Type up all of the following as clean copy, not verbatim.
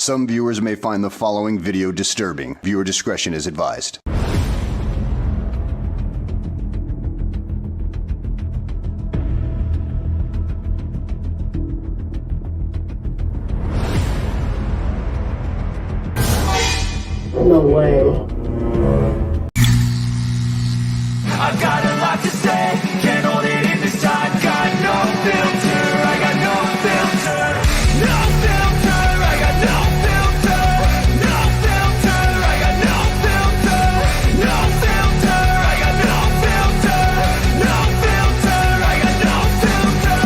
Some viewers may find the following video disturbing. Viewer discretion is advised. No way. I've got a lot to say, can't hold it in this time. Got no filter, I got no filter. No filter, I got no filter. No filter, I got no filter. No filter, I got no filter. No filter, I got no filter.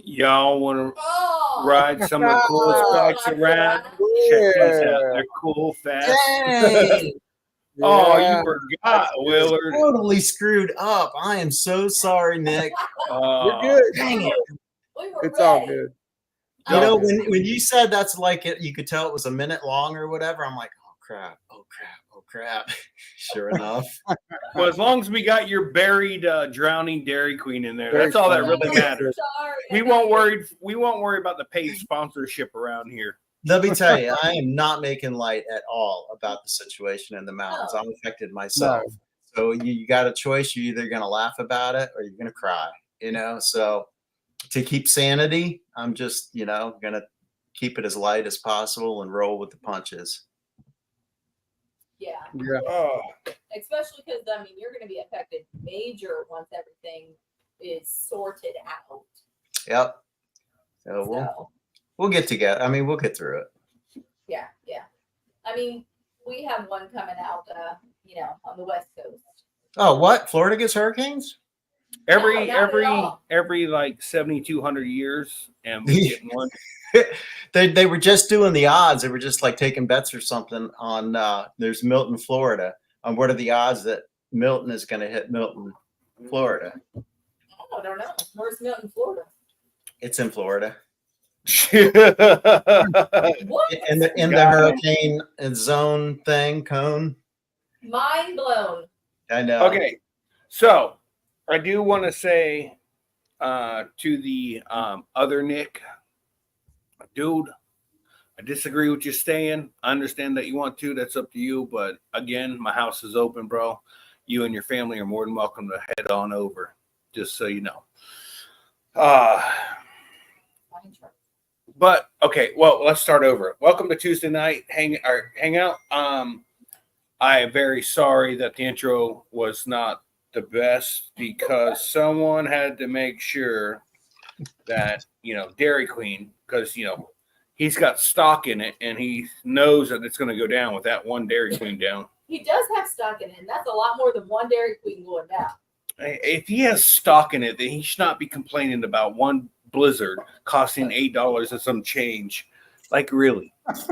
Y'all want to ride some of the coolest bikes around? Check this out. They're cool, fast. Dang. Oh, Yeah. you forgot, Willard. Totally screwed up. I am so sorry, Nick. Oh, You're good. Dang it. It's all good. You know, when you said that's like it, you could tell it was a minute long or whatever. I'm like, oh crap, oh crap, oh crap. Sure enough. Well, as long as we got your buried, drowning Dairy Queen in there, that's all that really matters. We won't worry. We won't worry about the paid sponsorship around here. Let me tell you, I am not making light at all about the situation in the mountains. I'm affected myself. So you got a choice. You're either going to laugh about it or you're going to cry, you know? So to keep sanity, I'm just, you know, going to keep it as light as possible and roll with the punches. Yeah. Oh, Especially because, I mean, you're going to be affected major once everything is sorted out. Yep. So we'll get together. I mean, we'll get through it. Yeah. I mean, we have one coming out, you know, on the West Coast. Oh, what? Florida gets hurricanes? every not at all. like 7,200 years, and we get one. They were just doing the odds. They were just like taking bets or something on there's Milton, Florida. On what are the odds that Milton is going to hit Milton, Florida? Oh, I don't know. Where's Milton, Florida? It's in Florida. What? In the hurricane zone thing, cone. Mind blown. I know. Okay, so I do want to say to the other Nick, dude, I disagree with you staying. I understand that you want to. That's up to you. But again, my house is open, bro. You and your family are more than welcome to head on over, just so you know. But okay, well, let's start over. Welcome to Tuesday night hangout. I am very sorry that the intro was not the best because someone had to make sure that, you know, Dairy Queen, because, you know, he's got stock in it and he knows that it's going to go down with that one Dairy Queen down. He does have stock in it, and that's a lot more than one Dairy Queen going down. If he has stock in it, then he should not be complaining about one Blizzard costing $8 and some change. Like, really? That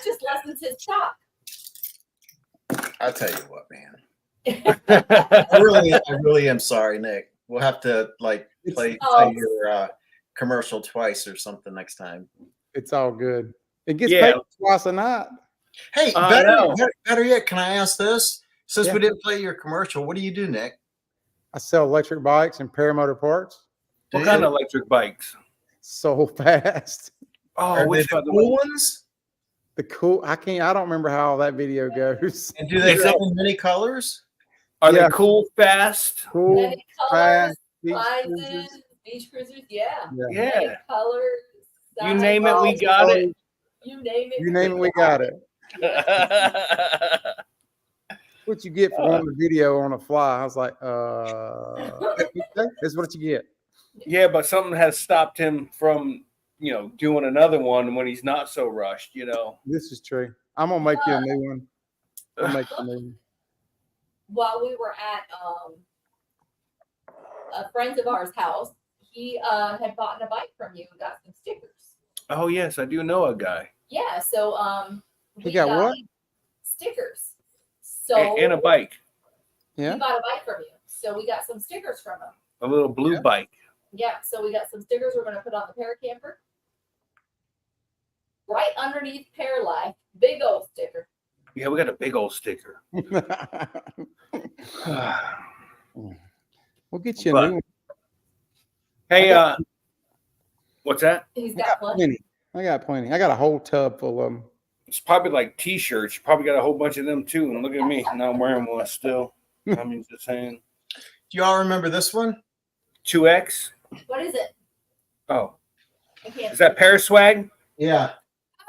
just lessens his stock. I'll tell you what, man. I really am sorry, Nick. We'll have to like play your commercial twice or something next time. It's all good. It gets paid twice a night. Hey, better yet, can I ask this? Since we didn't play your commercial, what do you do, Nick? I sell electric bikes and paramotor parts. What kind of electric bikes? So fast. Are they the cool ones? The cool. I don't remember how all that video goes. And do they come in many colors? Are they cool, fast? Cool, Many fast. colors, beach cruisers, yeah. Yeah. Many colors. You name it, we got it. You name it. You name it, we got it. What you get for on the video on a fly? I was like, this is what you get. Yeah, but something has stopped him from, you know, doing another one when he's not so rushed, you know. This is true. I'm gonna make you a new one. I'll make you a new one. While we were at a friend of ours' house, he had bought a bike from you and got some stickers. Oh yes, I do know a guy. Yeah, so he got what? Stickers. So And a bike. Yeah. He bought a bike from you. So we got some stickers from him. A little blue bike. Yeah, so we got some stickers we're going to put on the Paracamper. Right underneath Pair Life. Big old sticker. Yeah, we got a big old sticker. We'll get you a But- new one. Hey, what's that? He's I got got plenty. plenty. I got plenty. I got a whole tub full of them. It's probably like T-shirts. You probably got a whole bunch of them too. And look at me, now I'm wearing one still. I mean, just saying. Do y'all remember this one? 2X. What is it? Oh, I can't. is that Paraswag? Yeah.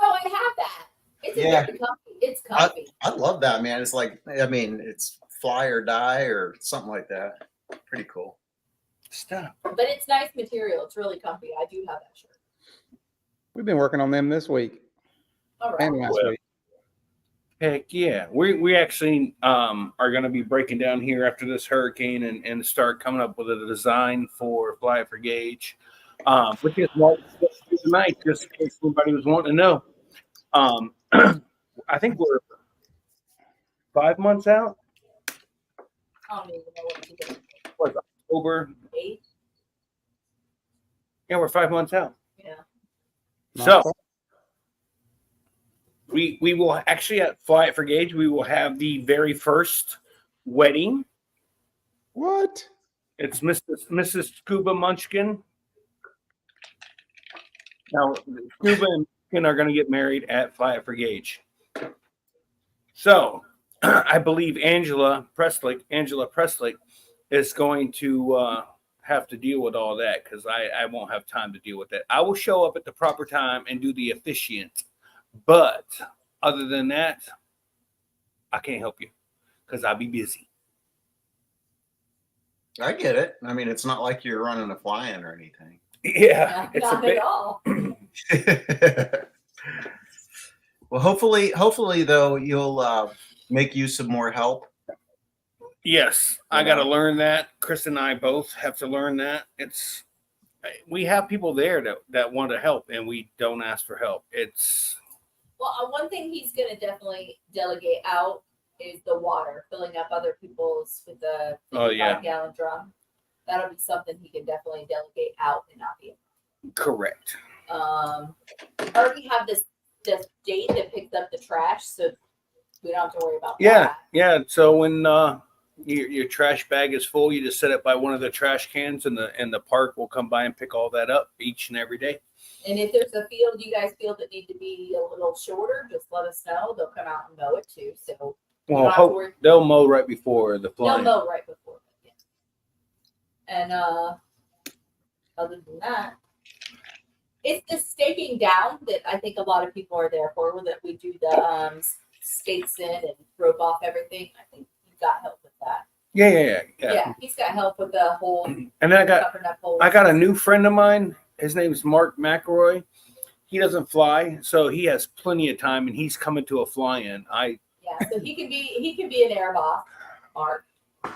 Oh, I have that. It's Yeah. very comfy. It's comfy. I love that, man. It's like, I mean, it's fly or die or something like that. Pretty cool. Stop. But it's nice material. It's really comfy. I do have that shirt. We've been working on them this week All right. and last Well, week. Heck yeah. We actually are going to be breaking down here after this hurricane and start coming up with a design for Fly It for Gauge. Which is what tonight, just in case anybody was wanting to know. I think we're 5 months out. I don't even know what to do. What, October? 8? Yeah, we're 5 months out. Yeah. So we will actually at Fly It for Gauge, we will have the very first wedding. What? It's Mrs. Scuba Munchkin. Now, Scuba and Munchkin are going to get married at Fly It for Gauge. So, I believe Angela Preslick is going to have to deal with all that because I won't have time to deal with that. I will show up at the proper time and do the officiant. But other than that, I can't help you because I'll be busy. I get it. I mean, it's not like you're running a fly-in or anything. Yeah, it's a Not bit. at all. Well, hopefully though, you'll make use of more help. Yes, I got to learn that. Chris and I both have to learn that. We have people there that want to help, and we don't ask for help. Well, one thing he's going to definitely delegate out is the water, filling up other people's with the 55-gallon drum. That'll be something he can definitely delegate out and not be. Correct. I already have this date that picks up the trash, so we don't have to worry about that. Yeah. So when your trash bag is full, you just set it by one of the trash cans, and the park will come by and pick all that up each and every day. And if there's a field you guys feel that need to be a little shorter, just let us know. They'll come out and mow it too. So Well, they'll mow right before the fly. they'll mow right before. Yeah. And other than that, it's the staking down that I think a lot of people are there for. That we do the stakes in and rope off everything. I think he got help with that. Yeah. He's got help with the whole. And I I got a new friend of mine. His name is Mark McElroy. He doesn't fly, so he has plenty of time, and he's coming to a fly-in. So he can be an air boss, Mark. I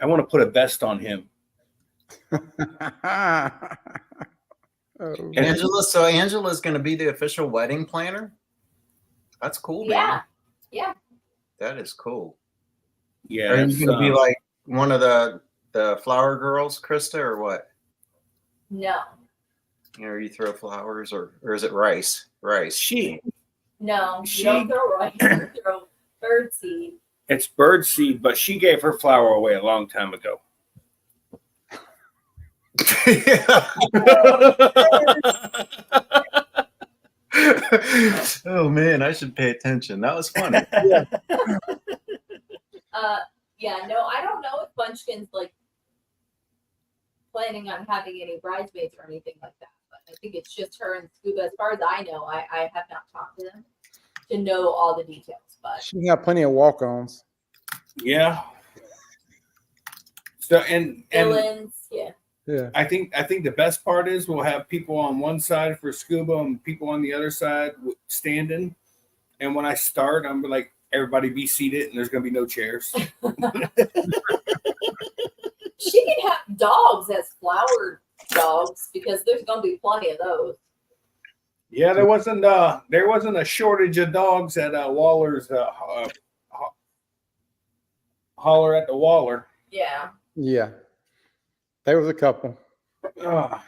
want to put a vest on him. Oh. So Angela's going to be the official wedding planner. That's cool, man. Yeah. That is cool. Yeah. Are you going to be like one of the flower girls, Krista, or what? No. You know, you throw flowers, or is it rice? Rice. No, you don't throw rice. You throw bird seed. It's bird seed, but she gave her flower away a long time ago. Oh man, I should pay attention. That was funny. No, I don't know if Bunchkin's like planning on having any bridesmaids or anything like that. But I think it's just her and Scuba. As far as I know, I have not talked to them to know all the details. But She got plenty of walk-ons. Yeah. So and villains, yeah. I think the best part is we'll have people on one side for Scuba and people on the other side standing. And when I start, I'm like, everybody be seated, and there's going to be no chairs. She can have dogs as flower dogs because there's going to be plenty of those. Yeah, there wasn't a shortage of dogs at Waller's holler at the Waller. Yeah. Yeah. There was a couple. Ugh.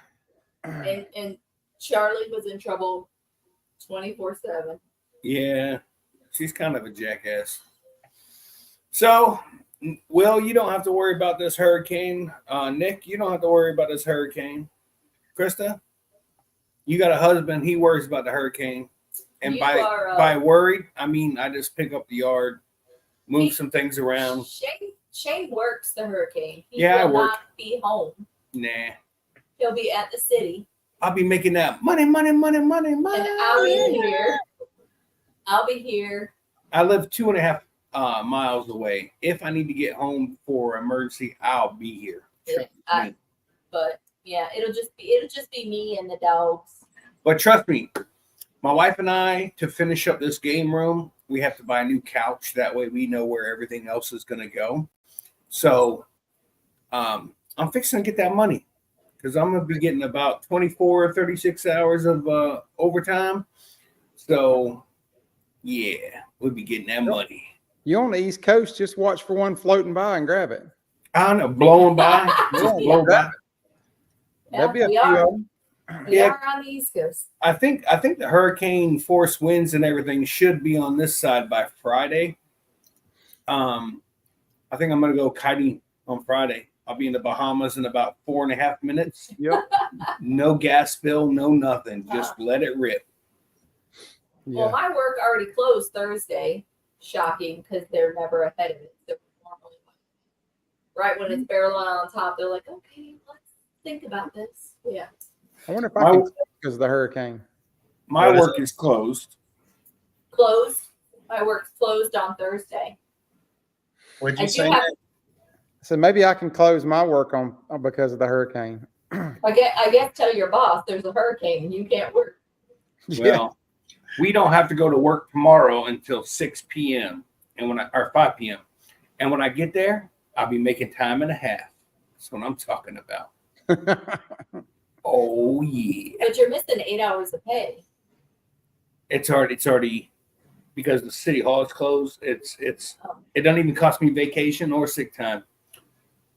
And Charlie was in trouble 24/7. Yeah, she's kind of a jackass. So, Will, you don't have to worry about this hurricane. Nick, you don't have to worry about this hurricane. Krista, you got a husband. He worries about the hurricane. And You by are, worried, I mean I just pick up the yard, move some things around. Shane works the hurricane. He Yeah, I will work. not be home. Nah, He'll be at the city. I'll be making that money. And I'll be here. I'll be here. I live 2.5 miles away. If I need to get home for emergency, I'll be here. But yeah, it'll just be me and the dogs. But trust me, my wife and I, to finish up this game room, we have to buy a new couch. That way we know where everything else is going to go. So I'm fixing to get that money because I'm going to be getting about 24 or 36 hours of overtime. So, yeah, we'll be getting that money. You on the East Coast, just watch for one floating by and grab it. I don't know, blowing by. Just blow by. There'll be a we few are. of them. We Yeah. are on the East Coast. I think the hurricane force winds and everything should be on this side by Friday. I think I'm gonna go kiting on Friday. I'll be in the Bahamas in about 4.5 minutes. Yep. No gas spill, no nothing. Just let it rip. Well, Yeah. my work already closed Thursday. Shocking because they're never ahead of it. They're normally right when it's barreling on top. They're like, okay, let's think about this. Yeah. I wonder if I can because of the hurricane. My What is work is closed. Closed. My work's closed on Thursday. What'd I you do say? have, So maybe I can close my work on because of the hurricane. I guess tell your boss there's a hurricane and you can't work. Well, we don't have to go to work tomorrow until 6 p.m. or 5 p.m. And when I get there, I'll be making time and a half. That's what I'm talking about. Oh yeah. But you're missing 8 hours of pay. It's already because the city hall is closed. It doesn't even cost me vacation or sick time.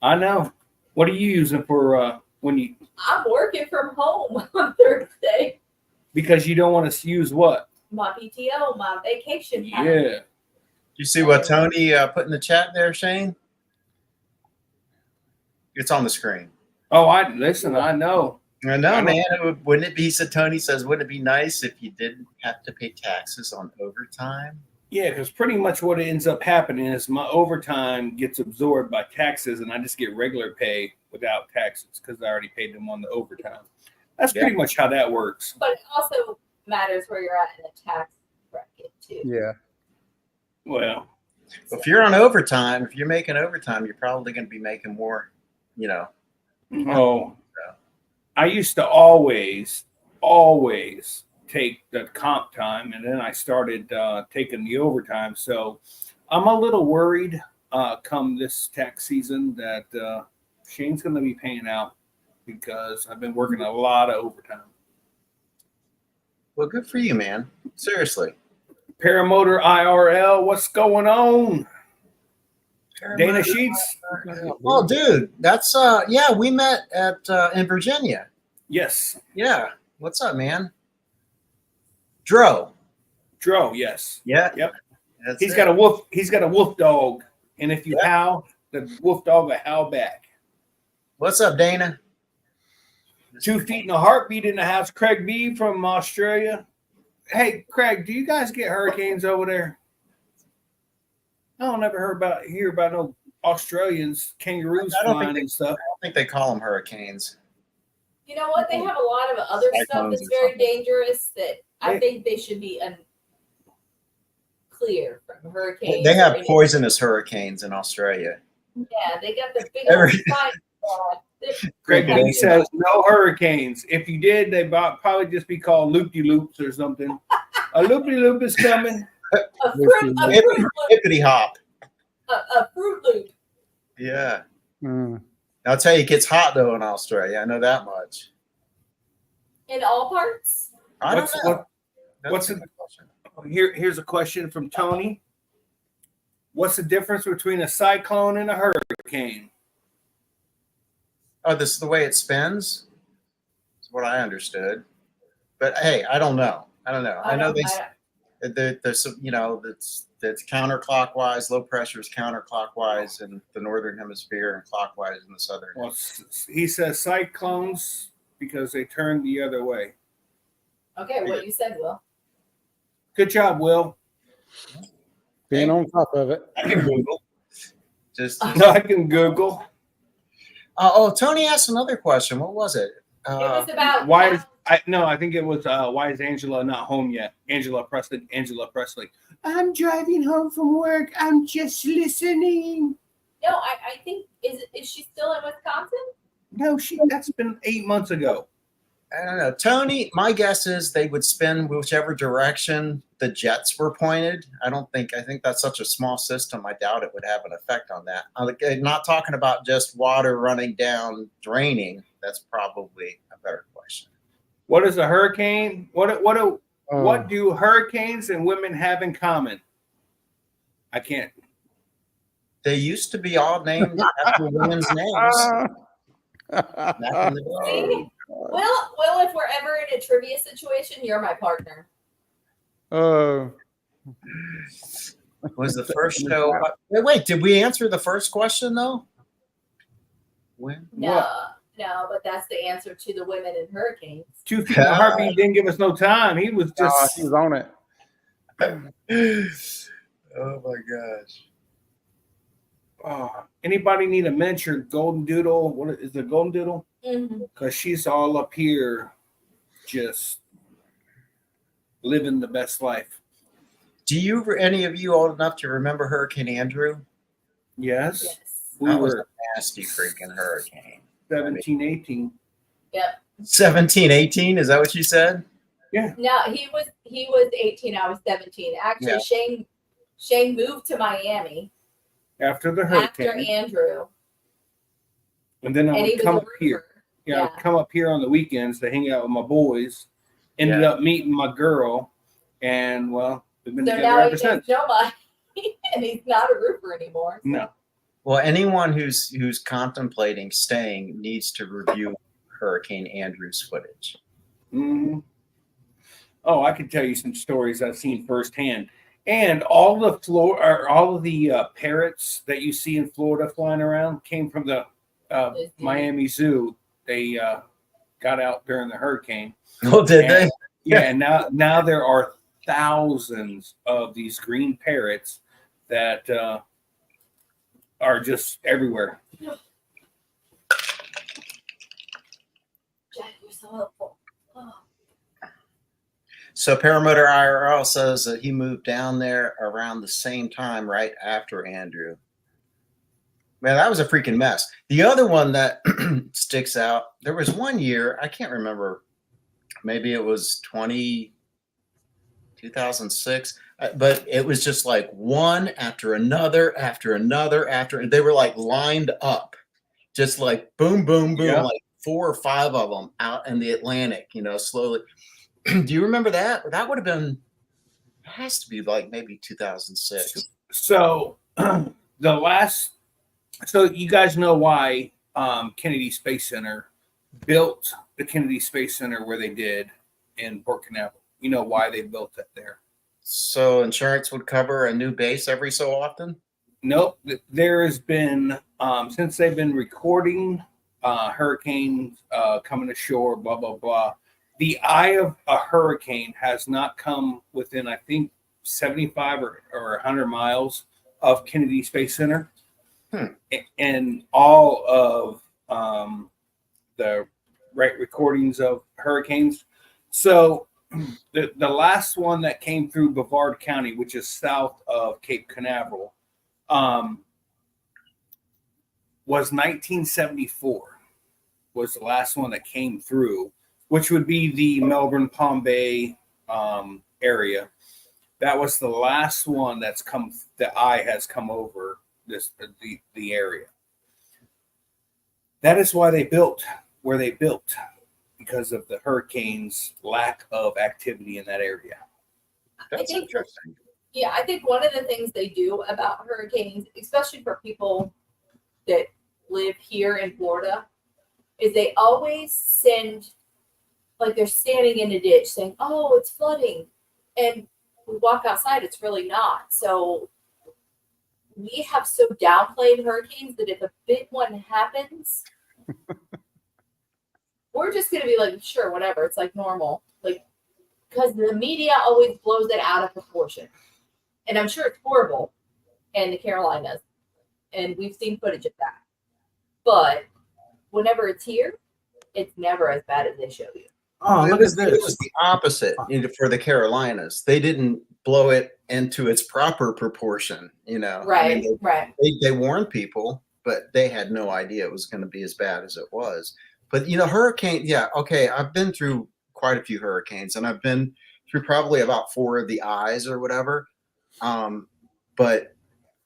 I know. What are you using for when you? I'm working from home on Thursday. Because you don't want to use what? My PTO, my vacation time. Yeah. You see what Tony put in the chat there, Shane? It's on the screen. Oh, I know. I know, man. Wouldn't it be? He said, Tony says, wouldn't it be nice if you didn't have to pay taxes on overtime? Yeah, because pretty much what ends up happening is my overtime gets absorbed by taxes, and I just get regular pay without taxes because I already paid them on the overtime. That's pretty much how that works. But it also matters where you're at in the tax bracket too. Yeah. Well, If you're on overtime, if you're making overtime, you're probably going to be making more, you know. oh, I used to always take the comp time, and then I started taking the overtime. So I'm a little worried come this tax season that Shane's going to be paying out because I've been working a lot of overtime. Well, good for you, man. Seriously. Paramotor IRL, what's going on? Dana Sheets? Oh, dude, that's yeah. We met at in Virginia. Yes. Yeah. What's up, man? Dro. Yes. Yeah. Yep. That's He's it. got a wolf dog, and if you howl, the wolf dog will howl back. What's up, Dana? 2 feet in a heartbeat in the house. Craig B from Australia. Hey, Craig, do you guys get hurricanes over there? I don't ever hear about no Australians, kangaroos I don't think flying and stuff. I don't think they call them hurricanes. You know what? They have a lot of other stuff Cyclones that's or very something. dangerous that I think they should be clear from hurricanes. They have or any- poisonous hurricanes in Australia. Yeah, they got the big Every- old spike. Craig Craig B says no hurricanes. If you did, they'd probably just be called loop-de-loops or something. A loop-de-loop is coming. A fruit loop. Hippity hop. A fruit loop. Yeah. Mm. I'll tell you, it gets hot though in Australia. I know that much. In all parts. I don't know. What's That's the- a good question. Here's a question from Tony. What's the difference between a cyclone and a hurricane? Oh, this is the way it spins. That's what I understood. But hey, I don't know. I know there's some, that's counterclockwise. Low pressure is counterclockwise in the northern hemisphere and clockwise in the southern. Well, he says cyclones because they turn the other way. Okay, what you said, Will. Good job, Will. Being on top of it. I can Google. Just I can Google. Tony asked another question. What was it? It was about Why is I think it was why is Angela not home yet? Angela Presley. I'm driving home from work. I'm just listening. No, I think is she still in Wisconsin? No, that's been 8 months ago. I don't know. Tony, my guess is they would spin whichever direction the jets were pointed. I think that's such a small system. I doubt it would have an effect on that. I'm not talking about just water running down, draining. That's probably a better question. What is a hurricane? What do hurricanes and women have in common? I can't. They used to be all named after women's names. Back in the day. See? Will, if we're ever in a trivia situation, you're my partner. Was the first show? Wait, did we answer the first question though? When? No, but that's the answer to the women in hurricanes. 2 feet in a heartbeat didn't give us no time. He was just. He was on it. Oh my gosh. Oh, anybody need a mentor? Golden Doodle? What is the Golden Doodle? Mm-hmm. Because she's all up here, just living the best life. Any of you old enough to remember Hurricane Andrew? Yes, Yes. we That was were a nasty freaking hurricane. 17, 18. Yep. 17, 18? Is that what you said? Yeah. No, he was 18. I was 17. Actually, Yeah. Shane moved to Miami After the hurricane, after Andrew, and then I and he would was come a up here. roofer. Yeah, I'd come up here on the weekends to hang out with my boys. Ended Yeah. up meeting my girl, and well, we've been So together now ever he since. knows nobody, and he's not a roofer anymore. No. Well, anyone who's contemplating staying needs to review Hurricane Andrew's footage. Mm-hmm. Oh, I could tell you some stories I've seen firsthand. And all the parrots that you see in Florida flying around came from the Miami Zoo. They got out during the hurricane. Oh, did they? Yeah, and now there are thousands of these green parrots that are just everywhere. Jack, you're so helpful. Oh. So Paramotor IRL says that he moved down there around the same time, right after Andrew. Man, that was a freaking mess. The other one that sticks out, there was one year, I can't remember, maybe it was 2006, but it was just like one after another, they were like lined up, just like boom, boom, boom, Yeah. like 4 or 5 of them out in the Atlantic, slowly. Do you remember that? That would have been, it has to be like maybe 2006. So so you guys know why Kennedy Space Center built the Kennedy Space Center where they did in Port Canaveral. You know why they built it there. So insurance would cover a new base every so often? Nope. There has been, since they've been recording hurricanes coming ashore, blah, blah, blah. The eye of a hurricane has not come within, I think, 75 or 100 miles of Kennedy Space Center. And all of the recordings of hurricanes. So the last one that came through Brevard County, which is south of Cape Canaveral, was 1974. Was the last one that came through, which would be the Melbourne, Palm Bay area. That was the last one that's come. The eye has come over the area. That is why they built where they built, because of the hurricane's lack of activity in that area. That's interesting. Yeah, I think one of the things they do about hurricanes, especially for people that live here in Florida, is they always send, like they're standing in a ditch saying, "Oh, it's flooding," and we walk outside, it's really not. So we have so downplayed hurricanes that if a big one happens, we're just gonna be like, sure, whatever. It's like normal, like because the media always blows it out of proportion, and I'm sure it's horrible in the Carolinas, and we've seen footage of that. But whenever it's here, it's never as bad as they show you. Oh, It look was, at it this. was the opposite for the Carolinas. They didn't blow it into its proper proportion. Right, right. They warned people, but they had no idea it was going to be as bad as it was. But hurricane. Yeah, okay. I've been through quite a few hurricanes, and I've been through probably about 4 of the eyes or whatever. But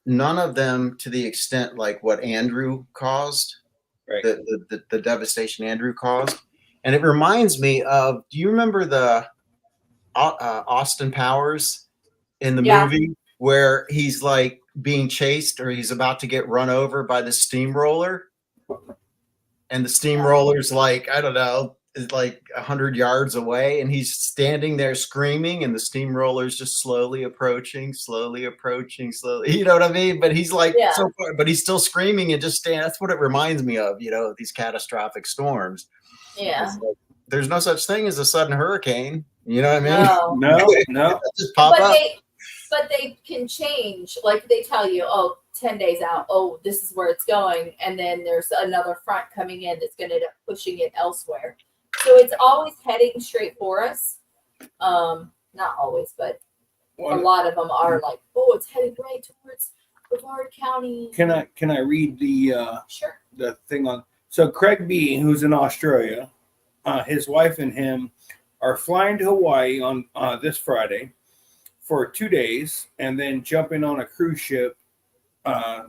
none of them to the extent like what Andrew caused, Right. the devastation Andrew caused. And it reminds me of, do you remember the Austin Powers in the movie where he's like being chased or he's about to get run over by the steamroller? And the steamroller's like, I don't know, is like 100 yards away, and he's standing there screaming, and the steamroller's just slowly approaching. You know what I mean? But he's like, so far, but he's still screaming and just standing. That's what it reminds me of, these catastrophic storms. Yeah. Like, there's no such thing as a sudden hurricane. You know what I mean? No. Just pop up. But they can change. Like they tell you, 10 days out, this is where it's going. And then there's another front coming in that's going to end up pushing it elsewhere. So it's always heading straight for us. Not always, but a lot of them are like, it's headed right towards Brevard County. Can I read the Sure. the thing on? So Craig B, who's in Australia, his wife and him are flying to Hawaii on this Friday for 2 days, and then jumping on a cruise ship back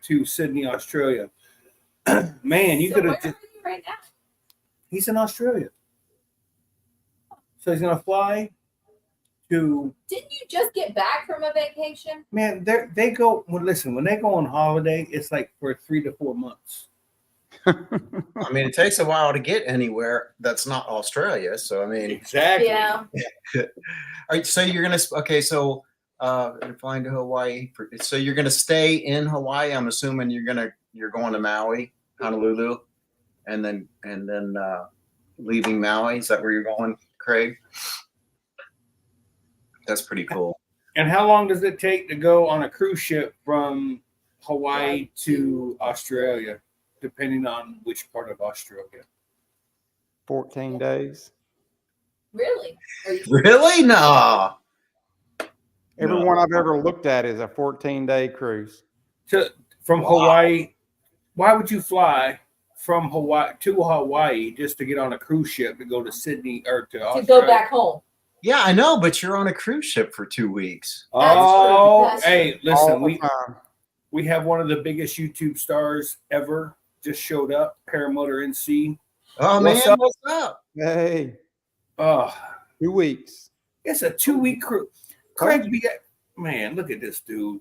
to Sydney, Australia. Man, you could have just. Right now? He's in Australia, so he's gonna fly to. Didn't you just get back from a vacation? Man, they go. Well, listen, when they go on holiday, it's like for 3 to 4 months. I mean, it takes a while to get anywhere that's not Australia. So, I mean, exactly. Yeah. All right. So you're going to, okay. So, flying to Hawaii. So you're going to stay in Hawaii. I'm assuming you're going to Maui, Honolulu, and then leaving Maui. Is that where you're going, Craig? That's pretty cool. And how long does it take to go on a cruise ship from Hawaii to Australia, depending on which part of Australia? 14 days. Really? Really? No. Every one I've ever looked at is a 14-day cruise. From Hawaii, why would you fly from Hawaii to Hawaii just to get on a cruise ship to go to Sydney or to Australia? To go back home. Yeah, I know, but you're on a cruise ship for 2 weeks. That's true. Hey, listen, All we have one of the biggest YouTube stars ever just showed up, Paramotor NC. Oh, What's man, up? what's up? Hey, Oh, 2 weeks. it's a 2-week cruise. Craig, man, look at this dude.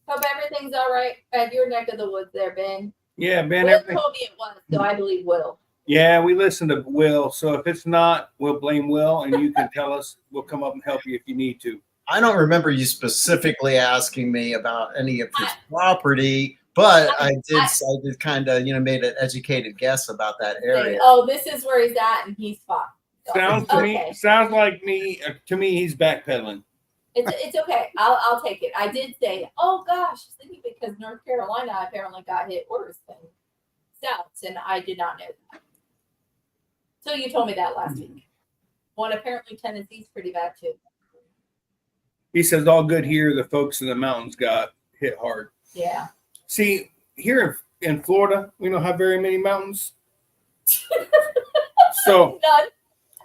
Hope everything's all right at your neck of the woods there, Ben. Yeah, man. Will told me it was, so I believe Will. Yeah, we listen to Will. So if it's not, we'll blame Will, and you can tell us. We'll come up and help you if you need to. I don't remember you specifically asking me about any of his property, but I did kind of, made an educated guess about that area. This is where he's at, and he's fine. Sounds like me. To me, he's backpedaling. It's okay. I'll take it. I did say, oh gosh, thinking because North Carolina apparently got hit worse than South, and I did not know that. So you told me that last week. One apparently Tennessee's pretty bad too. He says all good here. The folks in the mountains got hit hard. Yeah. See, here in Florida, we don't have very many mountains. So None.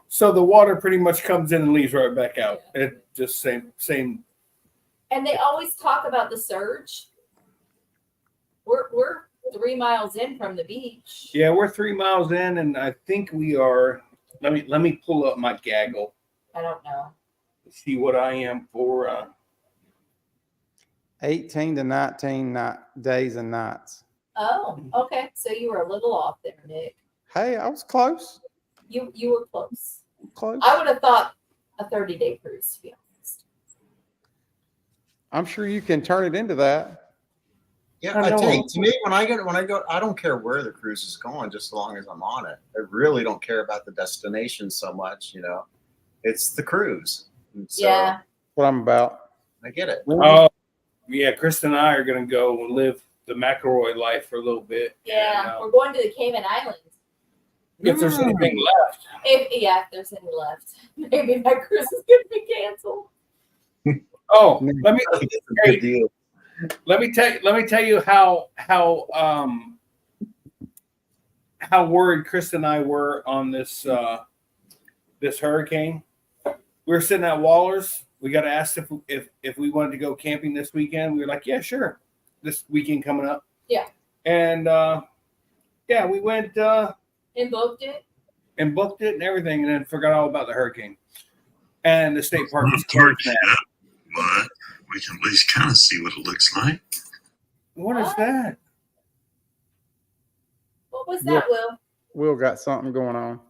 So the water pretty much comes in and leaves right back out. It just same. And they always talk about the surge. We're 3 miles in from the beach. Yeah, we're 3 miles in, and I think we are Let me pull up my gaggle. I don't know. See what I am for. 18 to 19 days and nights. Oh, okay. So you were a little off there, Nick. Hey, I was close. You were close. Close. I would have thought a 30-day cruise, to be honest. I'm sure you can turn it into that. Yeah, I I know. think to me when I go, I don't care where the cruise is going, just as long as I'm on it. I really don't care about the destination so much, you know. It's the cruise. And so Yeah. What I'm about. I get it. Oh, yeah. Kristen and I are going to go and live the McElroy life for a little bit. Yeah. And, We're going to the Cayman Islands. if there's anything left. If there's any left. Maybe my cruise is going to be canceled. Oh, I think it's a good deal. let me tell you how worried Chris and I were on this this hurricane. We were sitting at Waller's. We got asked if we wanted to go camping this weekend. We were like, yeah, sure. This weekend coming up. Yeah. And yeah, we went And booked it. and booked it and everything, and then forgot all about the hurricane. And the state park is Not dark closed yet, now. but we can at least kind of see what it looks like. What is that? What was that, Will? Will got something going on.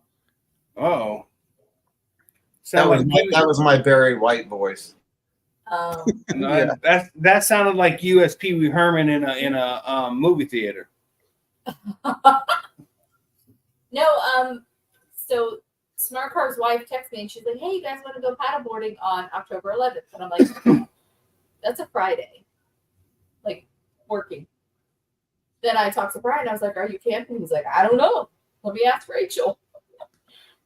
Oh. That was my Barry White voice. No, that sounded like U.S. Pee Wee Herman in a movie theater. No, so Smart Car's wife texted me and she's like, hey, you guys want to go paddleboarding on October 11th? And I'm like, that's a Friday. Like, working. Then I talked to Brian. I was like, are you camping? He's like, I don't know. Let me ask Rachel.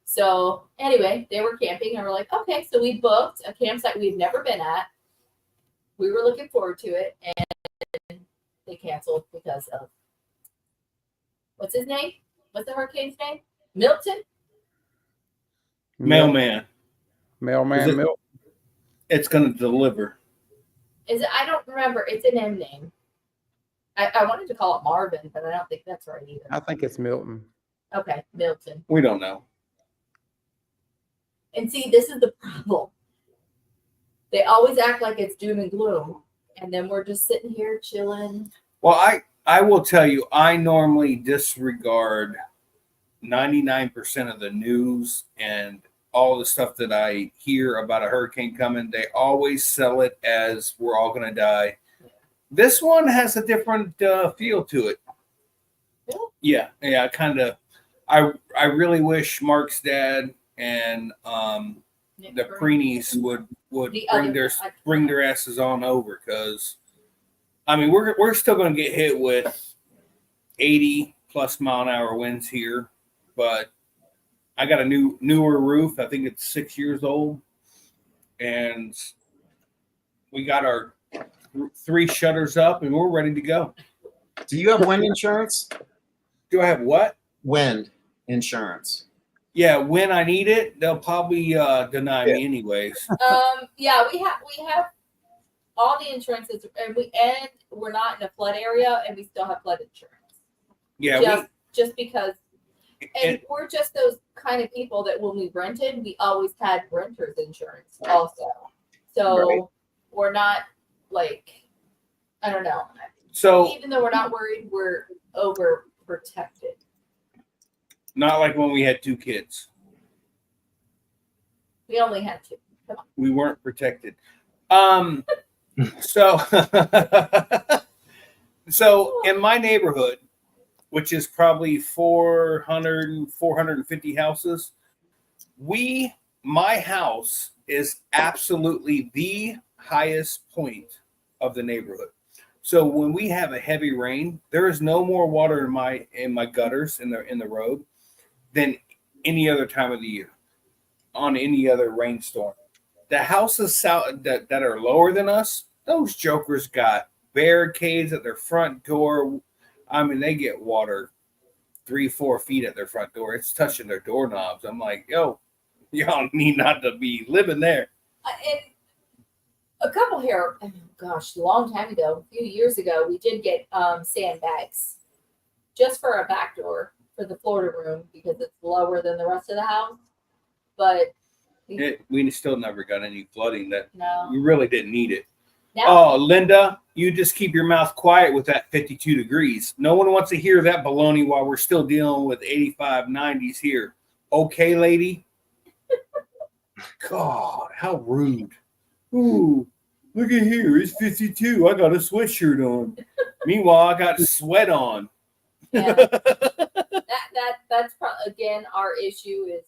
So anyway, they were camping and we're like, okay. So we booked a campsite we've never been at. We were looking forward to it. And they canceled because of, what's his name? What's the hurricane's name? Milton? Mailman. Mailman Is it- Milk. It's going to deliver. Is it? I don't remember. It's an M name. I wanted to call it Marvin, but I don't think that's right either. I think it's Milton. Okay, Milton. We don't know. And see, this is the problem. They always act like it's doom and gloom, and then we're just sitting here chilling. Well, I will tell you, I normally disregard 99% of the news and all the stuff that I hear about a hurricane coming. They always sell it as we're all going to die. This one has a different feel to it. Really? Yeah, kind of. I really wish Mark's dad and Nick the Green. Preenies would The bring other- their asses on over, because I mean we're still going to get hit with 80 plus mile an hour winds here, but I got a newer roof. I think it's 6 years old, and we got our 3 shutters up, and we're ready to go. Do you have wind insurance? Do I have what? Wind insurance. Yeah, when I need it, they'll probably deny me anyways. Yeah, we have all the insurances, and we're not in a flood area, and we still have flood insurance. Yeah, Just because, and we're just those kind of people that when we rented, we always had renters insurance also. So Right. we're not like, I don't know. so Even though we're not worried, we're overprotected. not like when we had 2 kids. We only had 2. Come on. We weren't protected. So so in my neighborhood, which is probably 450 houses, my house is absolutely the highest point of the neighborhood. So when we have a heavy rain, there is no more water in my gutters in the road than any other time of the year on any other rainstorm. The houses south that are lower than us, those jokers got barricades at their front door. I mean, they get water 3-4 feet at their front door. It's touching their doorknobs. I'm like, yo, y'all need not to be living there. And a couple here, oh gosh, a long time ago, a few years ago, we did get sandbags just for a back door for the Florida room because it's lower than the rest of the house. but We still never got any flooding. That no. we really didn't need it. Now, Oh, Linda, you just keep your mouth quiet with that 52 degrees. No one wants to hear that baloney while we're still dealing with 85, 90s here. Okay, lady? God, how rude. Ooh, look at here. It's 52. I got a sweatshirt on. Meanwhile, I got sweat on. yeah. That's again our issue is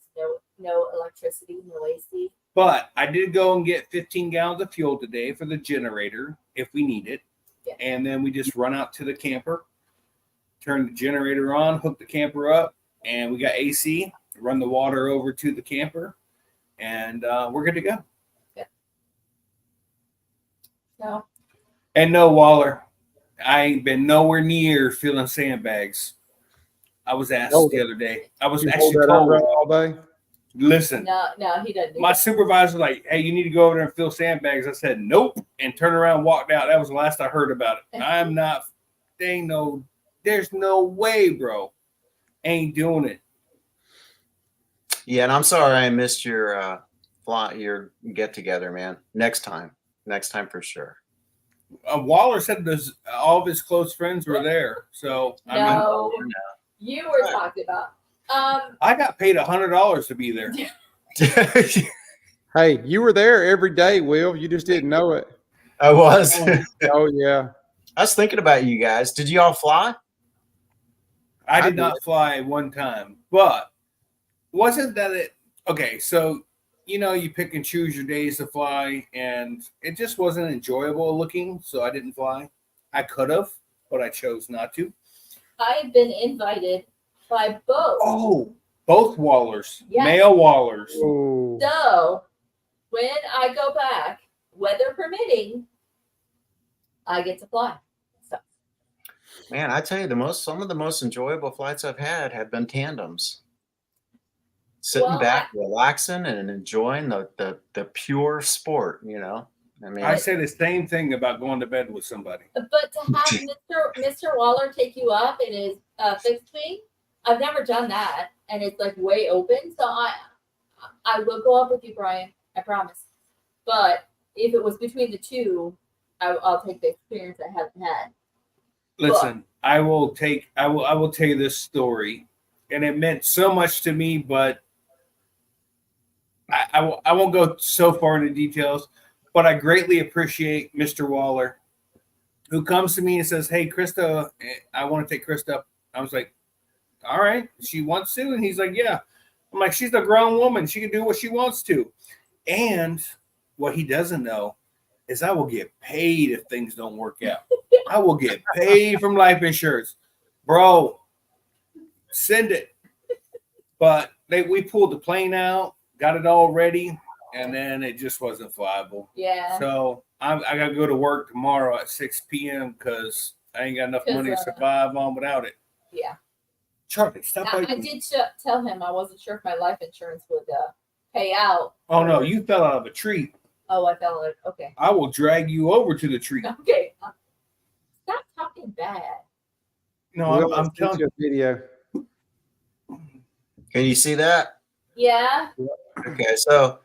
no electricity, no AC. But I did go and get 15 gallons of fuel today for the generator if we need it. Yeah. And then we just run out to the camper, turn the generator on, hook the camper up, and we got AC, run the water over to the camper, and we're good to go. Yeah. No. And no, Waller, I ain't been nowhere near filling sandbags. I was asked the other day. I was You actually hold that told, umbrella all day? listen, No, he doesn't. Do my that. supervisor was like, hey, you need to go over there and fill sandbags. I said, nope, and turned around and walked out. That was the last I heard about it. I'm not, there's no way, bro. Ain't doing it. Yeah, and I'm sorry I missed your get together, man. Next time for sure. Waller said all of his close friends were there. So, No, you were talking about. I got paid $100 to be there. Hey, you were there every day, Will. You just didn't know it. I was. Oh, yeah. I was thinking about you guys. Did you all fly? I did not fly one time, but wasn't that it? Okay, so you pick and choose your days to fly, and it just wasn't enjoyable looking, so I didn't fly. I could have, but I chose not to. I've been invited by both. Oh, both Wallers, Yes. male Wallers. Oh. So when I go back, weather permitting, I get to fly. So Man, I tell you, some of the most enjoyable flights I've had have been tandems. Sitting back, relaxing, and enjoying the pure sport. I mean, I say the same thing about going to bed with somebody. but to have Mr. Waller take you up in his fixed wing, I've never done that, and it's like way open. So I will go up with you, Brian. I promise. But if it was between the two, I'll take the experience I haven't had. Listen, I will tell you this story, and it meant so much to me, but I won't go so far into details, but I greatly appreciate Mr. Waller, who comes to me and says, hey, Krista, I want to take Krista up. I was like, all right, she wants to? And he's like, yeah. I'm like, she's a grown woman. She can do what she wants to. And what he doesn't know is I will get paid if things don't work out. I will get paid from life insurance. Bro, send it. But we pulled the plane out, got it all ready, and then it just wasn't flyable. Yeah. So I got to go to work tomorrow at 6 p.m. because I ain't got enough money to survive on without it. Yeah. Charlie, stop. Now, I did tell him I wasn't sure if my life insurance would pay out. Oh, no, you fell out of a tree. Oh, I fell out. Okay. I will drag you over to the tree. Okay. Stop talking bad. No, Will, I'm telling you a video. can you see that? Yeah. Okay, so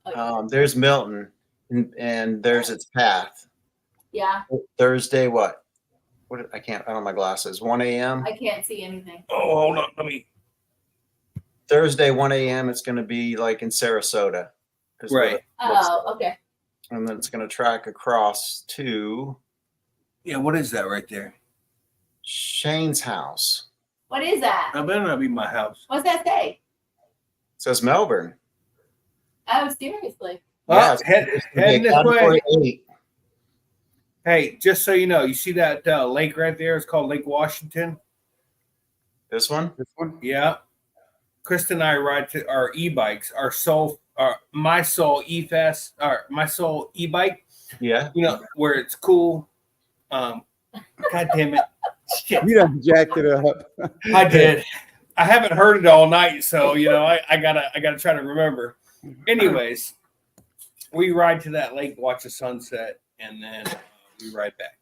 Okay. there's Milton, and there's its path. Yeah. Thursday, what? I don't have my glasses. 1 a.m. I can't see anything. Oh, hold on. Let me. Thursday, 1 a.m. It's going to be like in Sarasota. is what Right. it looks Oh, like. okay. And then it's going to track across to Yeah, what is that right there? Shane's house. What is that? I better not be my house. What's that say? It says Melbourne. Oh, seriously. Yeah, Heading this way. Category 8. Hey, just so you know, you see that lake right there? It's called Lake Washington. This one? This one? Yeah. Krista and I ride to our e-bikes, my soul e-fast, or my soul e-bike, Yeah. where it's cool. God damn it. Shit. You done jacked it up. I did. I haven't heard it all night, so I gotta try to remember. Anyways, we ride to that lake, watch the sunset, and then we ride back.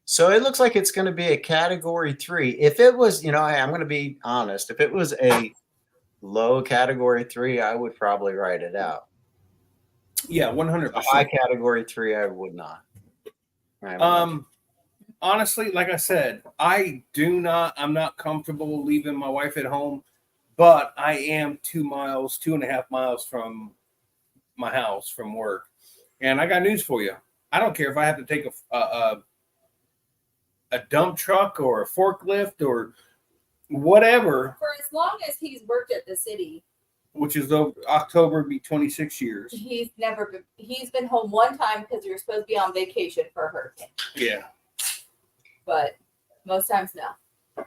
So it looks like it's going to be a category 3. If it was, I'm going to be honest. If it was a low category 3, I would probably write it out. Yeah, A 100%. high category 3, I would not. Honestly, like I said, I'm not comfortable leaving my wife at home, but I am 2.5 miles from my house from work. And I got news for you. I don't care if I have to take a dump truck or a forklift or whatever, For as long as he's worked at the city, which is October, be 26 years. he's been home one time because you're supposed to be on vacation for a hurricane. Yeah. But most times, no.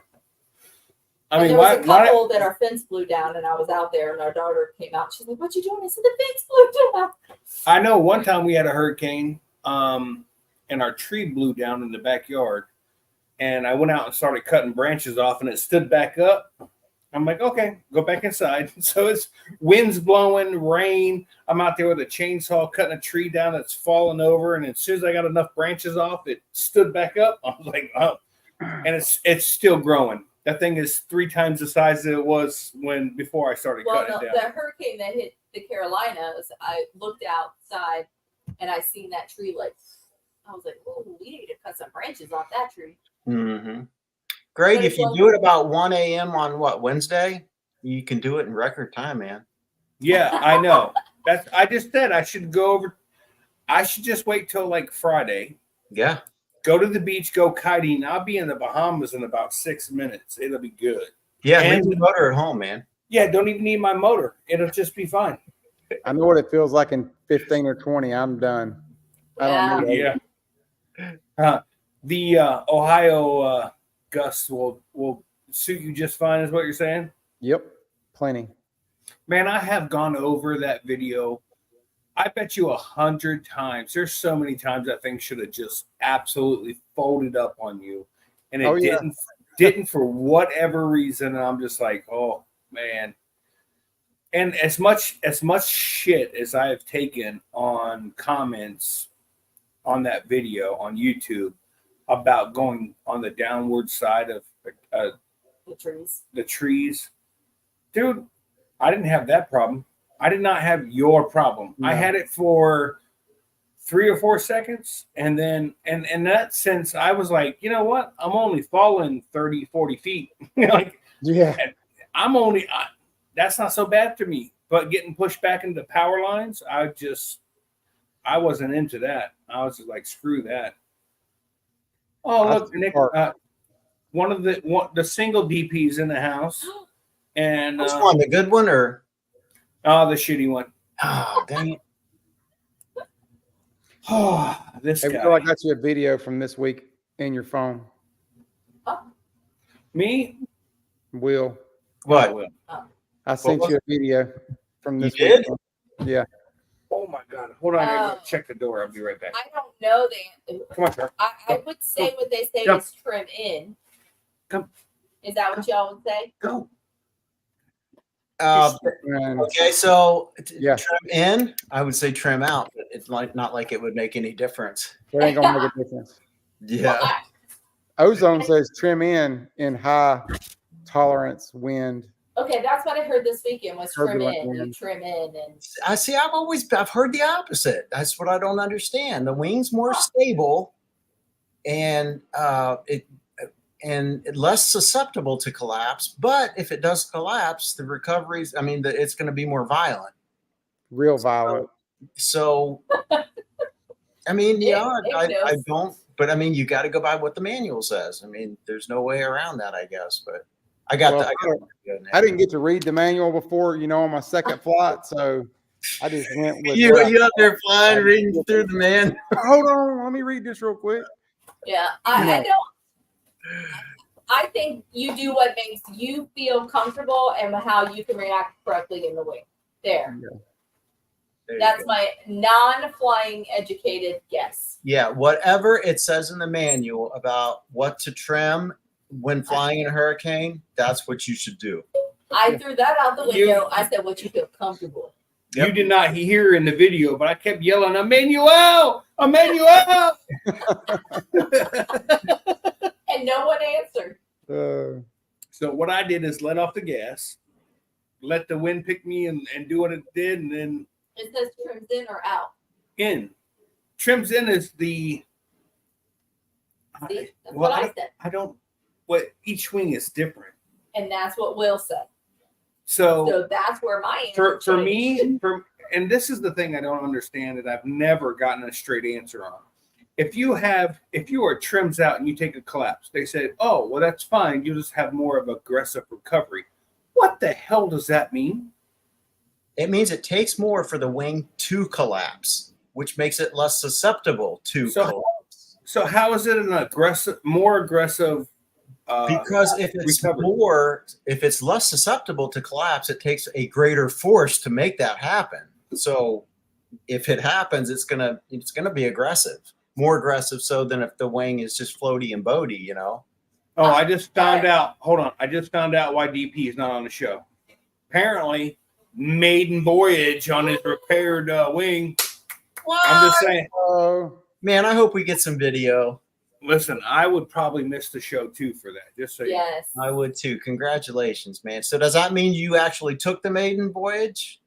I mean, there was a why? couple that our fence blew down, and I was out there, and our daughter came out. She's like, "What you doing?" I said, "The fence blew down." I know one time we had a hurricane, and our tree blew down in the backyard, and I went out and started cutting branches off, and it stood back up. I'm like, okay, go back inside. So it's winds blowing, rain. I'm out there with a chainsaw cutting a tree down that's fallen over, and as soon as I got enough branches off, it stood back up. I was like, oh, and it's still growing. That thing is 3 times the size that it was before I started cutting it down. The hurricane that hit the Carolinas, I looked outside and I seen that tree. Like, I was like, "Oh, we need to cut some branches off that tree." Mm-hmm. Greg, if you do it about 1 a.m. on Wednesday, you can do it in record time, man. Yeah, I know. I just said I should go over. I should just wait till like Friday. Yeah. Go to the beach, go kiting. I'll be in the Bahamas in about 6 minutes. It'll be good. Yeah, And leave the motor at home, man. Yeah, don't even need my motor. It'll just be fine. I know what it feels like in 15 or 20. I'm done. I don't need it. Yeah. The Ohio gusts will suit you just fine, is what you're saying? Yep. Plenty. Man, I have gone over that video. I bet you 100 times. There's so many times that thing should have just absolutely folded up on you, and it didn't for whatever reason. And I'm just like, oh man. And as much shit as I have taken on comments on that video on YouTube about going on the downward side of the trees, dude, I didn't have that problem. I did not have your problem. No. I had it for 3 or 4 seconds. And then, and in that sense, I was like, you know what? I'm only falling 30, 40 feet. Like, yeah, that's not so bad to me. But getting pushed back into power lines, I wasn't into that. I was just like, screw that. Oh, look, Nick, one of the single DPs in the house. And which one, the good one or? Oh, the shitty one. Oh, dang it. Oh, this guy. I got you a video from this week in your phone. Me? Will. What? I sent you a video from this week. Yeah. Oh my God. Hold on. I'm going to check the door. I'll be right back. I don't know the Come on, sir. I would say what they say is trim in. Come. Is that what y'all would say? Go. Okay, so trim in, I would say trim out, but it's not like it would make any difference. It ain't gonna make a difference. Yeah. Ozone says trim in high tolerance wind. Okay, that's what I heard this weekend was trim Turbulent in. wind. You trim in, and I see. I've heard the opposite. That's what I don't understand. The wing's more stable, and less susceptible to collapse. But if it does collapse, the recoveries, it's going to be more violent. Real violent. So I don't, but you got to go by what the manual says. There's no way around that, I guess. But I didn't get to read the manual before, on my second flight. So I just went with you up there flying, reading through the manual. Hold on. Let me read this real quick. Yeah, I don't. I think you do what makes you feel comfortable and how you can react correctly in the wing. There That's my non-flying educated guess. Yeah, whatever it says in the manual about what to trim when flying in a hurricane, that's what you should do. I threw that out the window. I said, what you feel comfortable. You did not hear in the video, but I kept yelling, Emmanuel! Emmanuel! And no one answered. So what I did is let off the gas, let the wind pick me and do what it did, and then It says trims in or out. in. Trims in is the. See, that's Well, what I said. I don't. What each wing is different. And that's what Will said. So So that's where my answer for changed. me, and this is the thing I don't understand that I've never gotten a straight answer on. If you are trims out and you take a collapse, they said, oh, well, that's fine. You just have more of aggressive recovery. What the hell does that mean? It means it takes more for the wing to collapse, which makes it less susceptible to collapse. So how is it more aggressive? Because if it's recovery? if it's less susceptible to collapse, it takes a greater force to make that happen. So if it happens, it's gonna be aggressive, more aggressive so than if the wing is just floaty and boaty, you know. Oh, I just found out. Hold on, I just found out why DP is not on the show. Apparently, maiden voyage on his repaired wing. What? I'm just saying. Oh, Man, I hope we get some video. Listen, I would probably miss the show too for that. Just so you know. Yes. I would too. Congratulations, man. So does that mean you actually took the maiden voyage?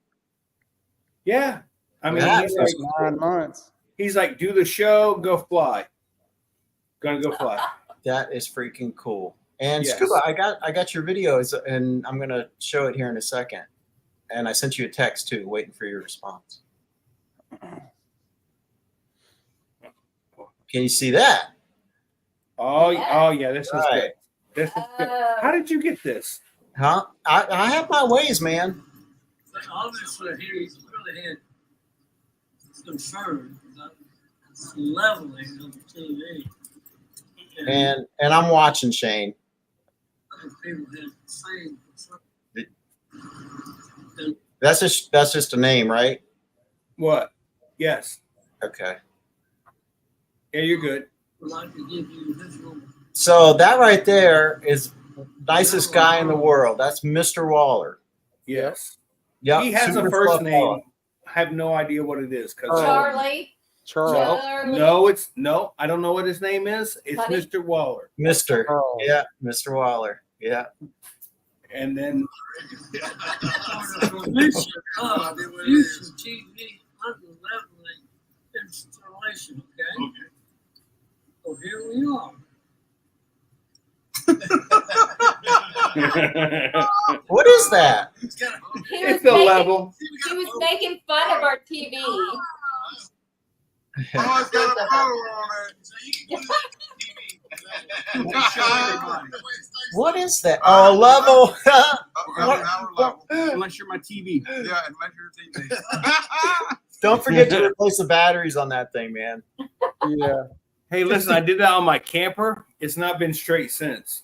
Yeah. I mean, Yeah. he's like like, 9 months. he's like, do the show, go fly. Gonna go fly. That is freaking cool. And Yes. Scuba, I got your videos, and I'm gonna show it here in a second. And I sent you a text too, waiting for your response. Can you see that? Oh, Yes. oh yeah, this is Right. good. This is good. How did you get this? Huh? I have my ways, man. But obviously, he's really had concern about leveling of the TV. And I'm watching Shane. other people had the same concern. That's just a name, right? What? Yes. Okay. Yeah, you're good. Would like to give you visual. So that right there is nicest guy in the world. That's Mr. Waller. Yes. Yep. He has a super first fluff name. fella. I have no idea what it is. Charlie. Charles. Charlie. No, I don't know what his name is. It's Honey? Mr. Waller. Mr. Charles. Yeah, Mr. Waller. Yeah. And then Future TV underleveling installation, okay? So here we are. What is that? He was it's the making- level. He was making fun of our TV. Oh, it's got a photo on it. What is that? Oh, level. Unless you're my TV. Yeah, unless you're TV. Don't forget to replace the batteries on that thing, man. Yeah. Hey, listen, I did that on my camper. It's not been straight since.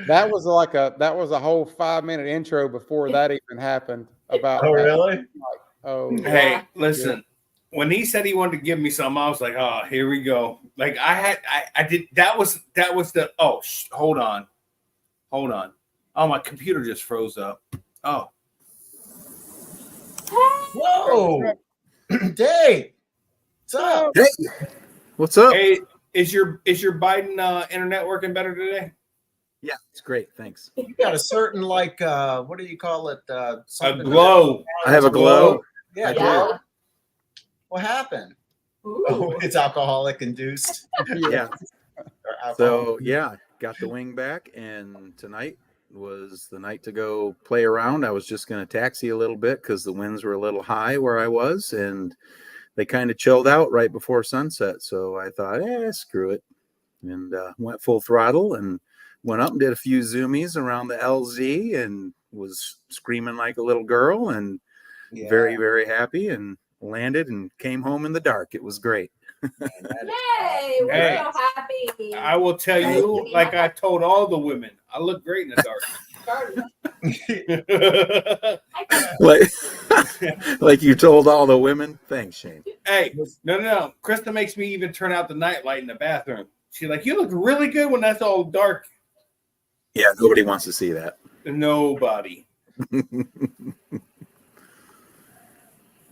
That was a whole 5-minute intro before that even happened. About Oh, really? Oh, Hey, listen. When he said he wanted to give me something, I was like, "Oh, here we go." Like I did. That was the. Oh, hold on. Oh, my computer just froze up. Oh, Whoa. Dave. What's up? Hey, what's up? hey, is your Biden internet working better today? Yeah, it's great. Thanks. You got a certain what do you call it? A Something glow. I have a glow. Yeah. I do. Yeah. What happened? Ooh. Oh, it's alcoholic induced. Yeah. Or alcohol. So yeah, got the wing back, and tonight was the night to go play around. I was just going to taxi a little bit because the winds were a little high where I was, and they kind of chilled out right before sunset. So I thought, screw it, and went full throttle and went up and did a few zoomies around the LZ and was screaming like a little girl and Yeah. very, very happy, and landed and came home in the dark. It was great. Yay! We're Hey. so happy. I will tell you, like I told all the women, I look great in the dark. Like you told all the women. Thanks, Shane. Hey, no. Krista makes me even turn out the nightlight in the bathroom. She's like, "You look really good when that's all dark." Yeah, nobody wants to see that. Nobody.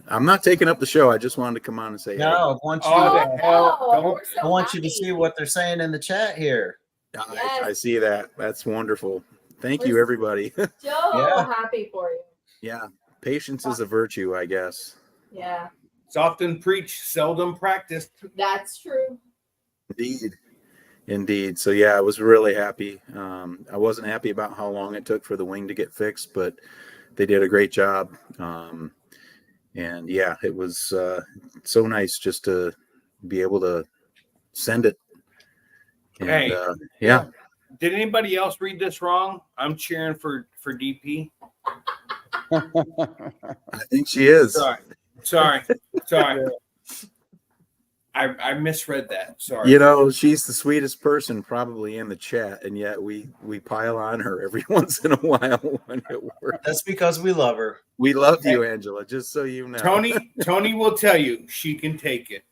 I'm not taking up the show. I just wanted to come on and say No, I want you, Oh, Oh, the hell. no, Don't- we're so I want you to happy. see what they're saying in the chat here. I see that. That's wonderful. Thank you, everybody. So Yeah. happy for you. Yeah, patience is a virtue, I guess. Yeah, It's often preached, seldom practiced. that's true. Indeed. So yeah, I was really happy. I wasn't happy about how long it took for the wing to get fixed, but they did a great job. And yeah, it was so nice just to be able to send it. And, Hey, yeah. Did anybody else read this wrong? I'm cheering for DP. I think she is. Sorry. I misread that. Sorry. You know, she's the sweetest person probably in the chat, and yet we pile on her every once in a while when it works. That's because we love her. We love you, Angela, just so you know. Tony will tell you she can take it.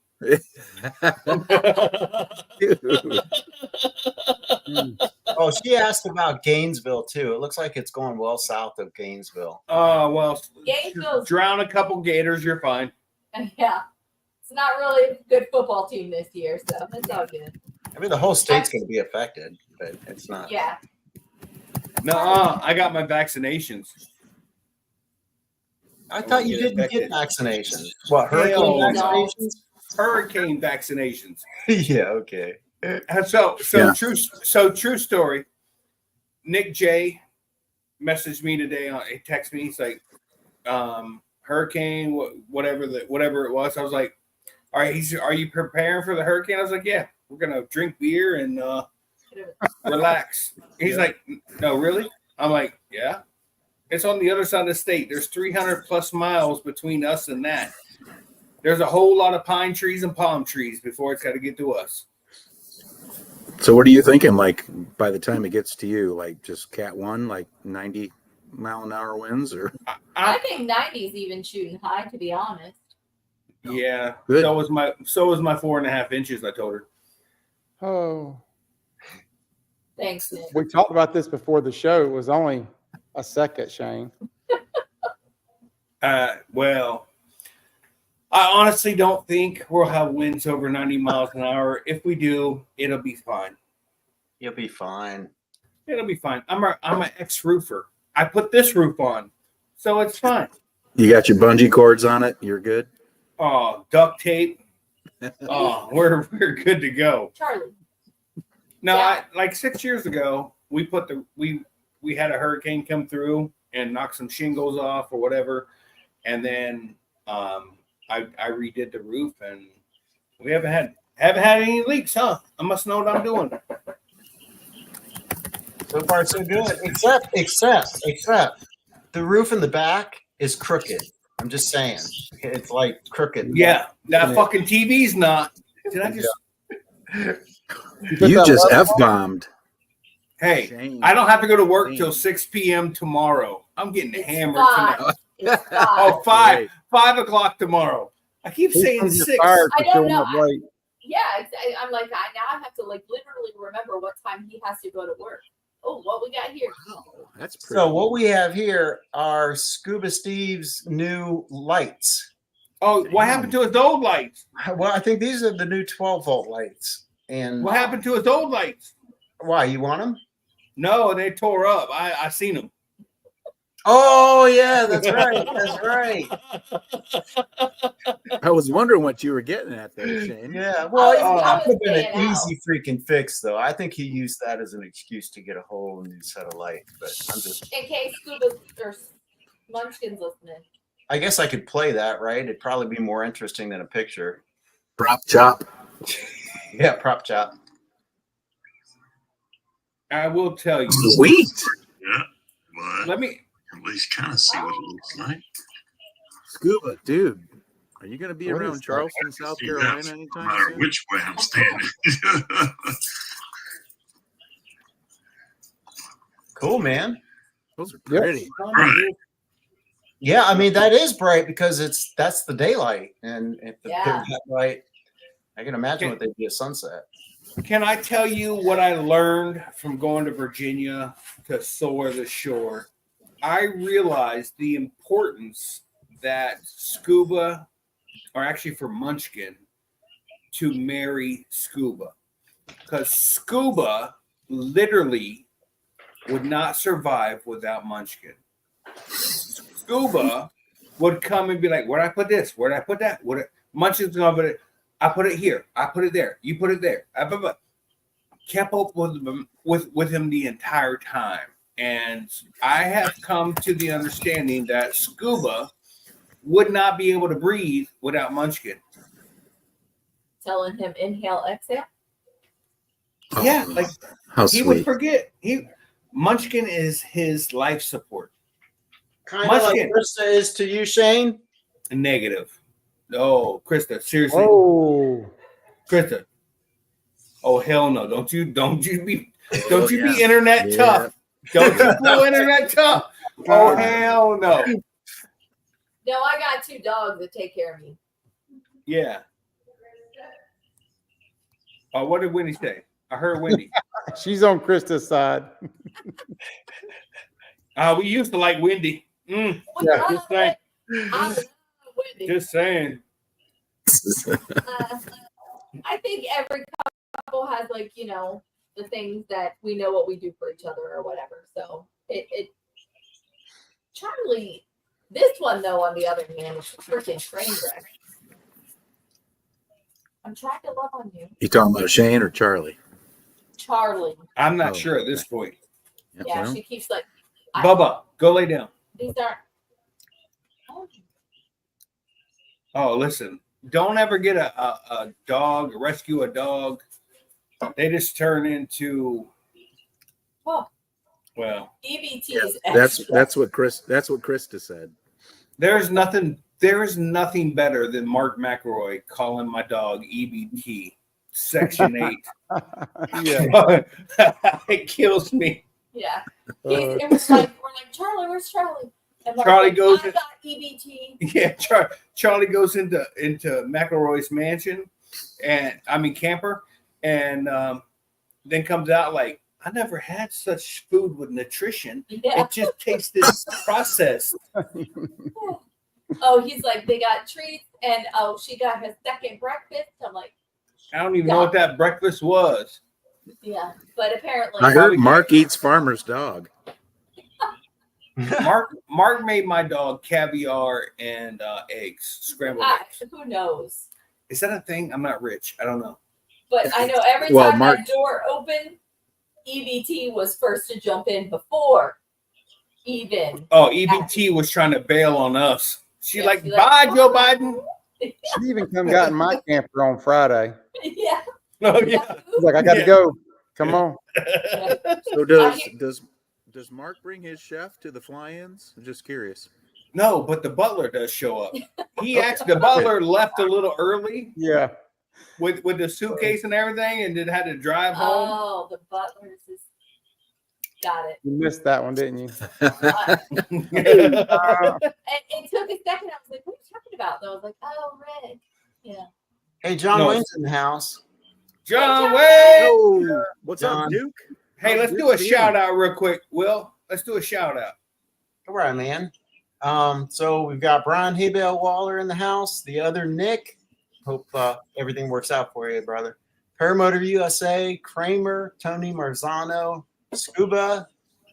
Oh, she asked about Gainesville too. It looks like it's going well south of Gainesville. Well, Gainesville's drown a couple gators, you're fine. yeah. It's not really a good football team this year, so it's all good. I mean, the whole state's going to be affected, but it's not. Yeah. No, I got my vaccinations. I thought you didn't get vaccinations. What, hurricane Hell no. vaccinations? Hurricane vaccinations. Yeah, okay. And so Yeah. true story. Nick J messaged me today. He texted me. He's like, hurricane, whatever it was. I was like, all right. Are you preparing for the hurricane? I was like, yeah. We're gonna drink beer and relax. He's like, no, really? I'm like, yeah. It's on the other side of the state. There's 300 plus miles between us and that. There's a whole lot of pine trees and palm trees before it's got to get to us. So what are you thinking, like, by the time it gets to you, like just Cat 1, like 90-mile-an-hour winds? Or I think 90's even shooting high, to be honest. Yeah. Good. So was my 4.5 inches, I told her. Oh, Thanks, Nick. we talked about this before the show. It was only a second, Shane. Well, I honestly don't think we'll have winds over 90 miles an hour. If we do, it'll be fine. You'll be fine. It'll be fine. I'm an ex-roofer. I put this roof on, so it's fine. you got your bungee cords on it? You're good? Oh, duct tape. Oh, we're good to go. Charlie. No, Yeah. like 6 years ago, we had a hurricane come through and knock some shingles off or whatever, and then I redid the roof, and we haven't had any leaks, huh? I must know what I'm doing. So far, so good. Except the roof in the back is crooked. I'm just saying. It's like crooked. Yeah, that fucking TV's not. Did I just? You just F-bombed. Hey, Shame. I don't have to go to work till 6 p.m. tomorrow. I'm getting hammered tonight. It's fine. Oh, 5 o'clock tomorrow. I keep saying You're 6. fired I for don't showing know. up late. Yeah, I'm like, now I have to like literally remember what time he has to go to work. Oh, what we got here? Wow, that's pretty. So what we have here are Scuba Steve's new lights. Oh, what happened to his old lights? Well, I think these are the new 12-volt lights. And What happened to his old lights? why, you want them? No, they tore up. I seen them. Oh yeah, that's right. That's right. I was wondering what you were getting at there, Shane. Yeah. Well, I it was would have been staying an out. easy freaking fix, though. I think he used that as an excuse to get a whole new set of lights. But I'm just. In case Scuba or Munchkin's listening. I guess I could play that, right? It'd probably be more interesting than a picture. Prop chop. Yeah, prop chop. I will tell you. Sweet. Yeah, but Let me. at least kind of see what it looks like. Scuba, dude. Are you going to be What around is that? Charleston, South See Carolina that, no anytime matter soon? which way I'm standing. Cool, man. Those are Yep. pretty. Right. Yeah, I mean that is bright because that's the daylight, and if the Yeah. that light, I can imagine what they'd be a sunset. Can I tell you what I learned from going to Virginia to soar the shore? I realized the importance that Scuba, or actually for Munchkin, to marry Scuba. Because Scuba literally would not survive without Munchkin. Scuba would come and be like, "Where'd I put this? Where'd I put that? Munchkin's gonna put it. I put it here. I put it there. You put it there." Kept up with him the entire time, and I have come to the understanding that Scuba would not be able to breathe without Munchkin. Telling him inhale, exhale. Yeah, like How he would sweet. forget. Munchkin is his life support. Kind of like Munchkin. Krista is to you, Shane. Negative. Oh, Krista, seriously. Oh, Krista. Oh hell no! Don't you be Yeah. internet Yeah. tough. Don't you go internet tough. Oh hell no! No, I got 2 dogs that take care of me. Yeah. Oh, what did Wendy say? I heard Wendy. she's on Krista's side. We used to like Wendy. Yeah, Just saying. I love Wendy. Just saying. I think every couple has like, you know, the things that we know what we do for each other or whatever. So it Charlie, this one though, on the other hand, is a freaking train wreck. I'm trying to love on you. You talking about Shane or Charlie? Charlie. I'm not Oh, sure at this point. Yeah, well, she keeps like Bubba, go lay down. these aren't Oh, listen. Don't ever get a dog, rescue a dog. They just turn into oh, well. EBT yeah, is that's extra. what Krista said. There is nothing better than Mark McElroy calling my dog EBT Section 8. yeah. It kills me. Yeah. It was like we're like, Charlie, where's Charlie? And Mark's Charlie like, goes I in- got EBT. Yeah, Charlie goes into McElroy's mansion, and I mean camper, and then comes out like, I never had such food with nutrition. Yeah. It just tasted processed. Oh, he's like, they got treats, and oh, she got her second breakfast. I'm like, I don't even know what that breakfast was. yeah, but apparently, I heard Mark eats Farmer's dog. Mark made my dog caviar and eggs, scrambled eggs. who knows? Is that a thing? I'm not rich. I don't know. But I know every Well, time Mark- that door opened, EBT was first to jump in before even. Oh, EBT was trying to bail on us. She Yeah, like, she's bye, like, Joe Biden. She even come got in my camper on Friday. Yeah. Oh yeah. She's like, I got to Yeah. go. Come on. So does Mark bring his chef to the fly-ins? I'm just curious. No, but the butler does show up. He actually, the butler left a little early Yeah. with the suitcase and everything, and then had to drive home. Oh, the butlers is got it. You missed that one, didn't you? It took a second. I was like, what are you talking about? And I was like, oh, Rick. Yeah. Hey, John No. Wayne's in the house. John Wayne. Oh, what's John. up, Duke? Hey, let's do a shout out real quick. Will, let's do a shout out. All right, man. So we've got Brian Hebel Waller in the house. The other Nick. Hope everything works out for you, brother. Paramotor USA, Kramer, Tony Marzano, Scuba,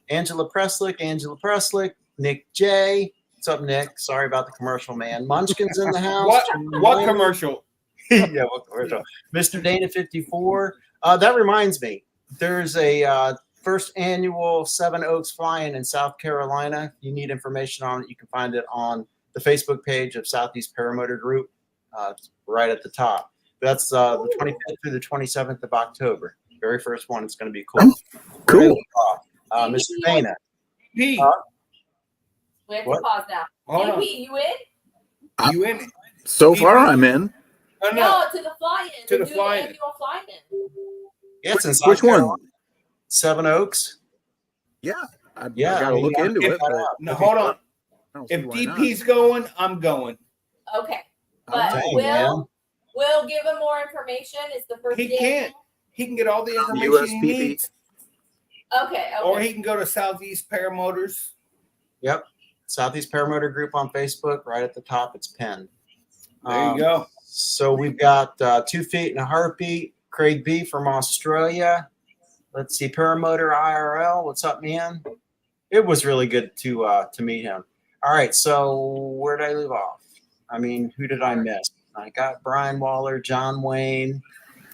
Angela Preslick, Nick J. What's up, Nick? Sorry about the commercial, man. Munchkin's in the house. What commercial? Yeah, what commercial? Mr. Dana 54. That reminds me, there's a first annual Seven Oaks Fly-In in South Carolina. If you need information on it, you can find it on the Facebook page of Southeast Paramotor Group. It's right at the top. That's the 25th through the 27th of October. Very first one. It's going to be cool. Cool. Mr. Dana. P. We have to What? pause now. Hold on. DP, you in? You in? So far, I'm in. Oh, no. No, to the fly-in. To the new fly-in. annual fly-in. Yeah, it's in South Which Carolina. one? Seven Oaks. Yeah, I Yeah, gotta look into check it. that but out. No, hold on. I don't see If why not. DP's going, I'm going. Okay. But Dang, we'll give him more information. It's the first He day. can't. He can get all the information he USPP. needs, Okay. or he can go to Southeast Paramotors. Yep. Southeast Paramotor Group on Facebook. Right at the top, it's pinned. There you go. So we've got 2 Feet and a Heartbeat, Craig B from Australia. Let's see, Paramotor IRL. What's up, man? It was really good to meet him. All right, so where did I leave off? I mean, who did I miss? I got Brian Waller, John Wayne,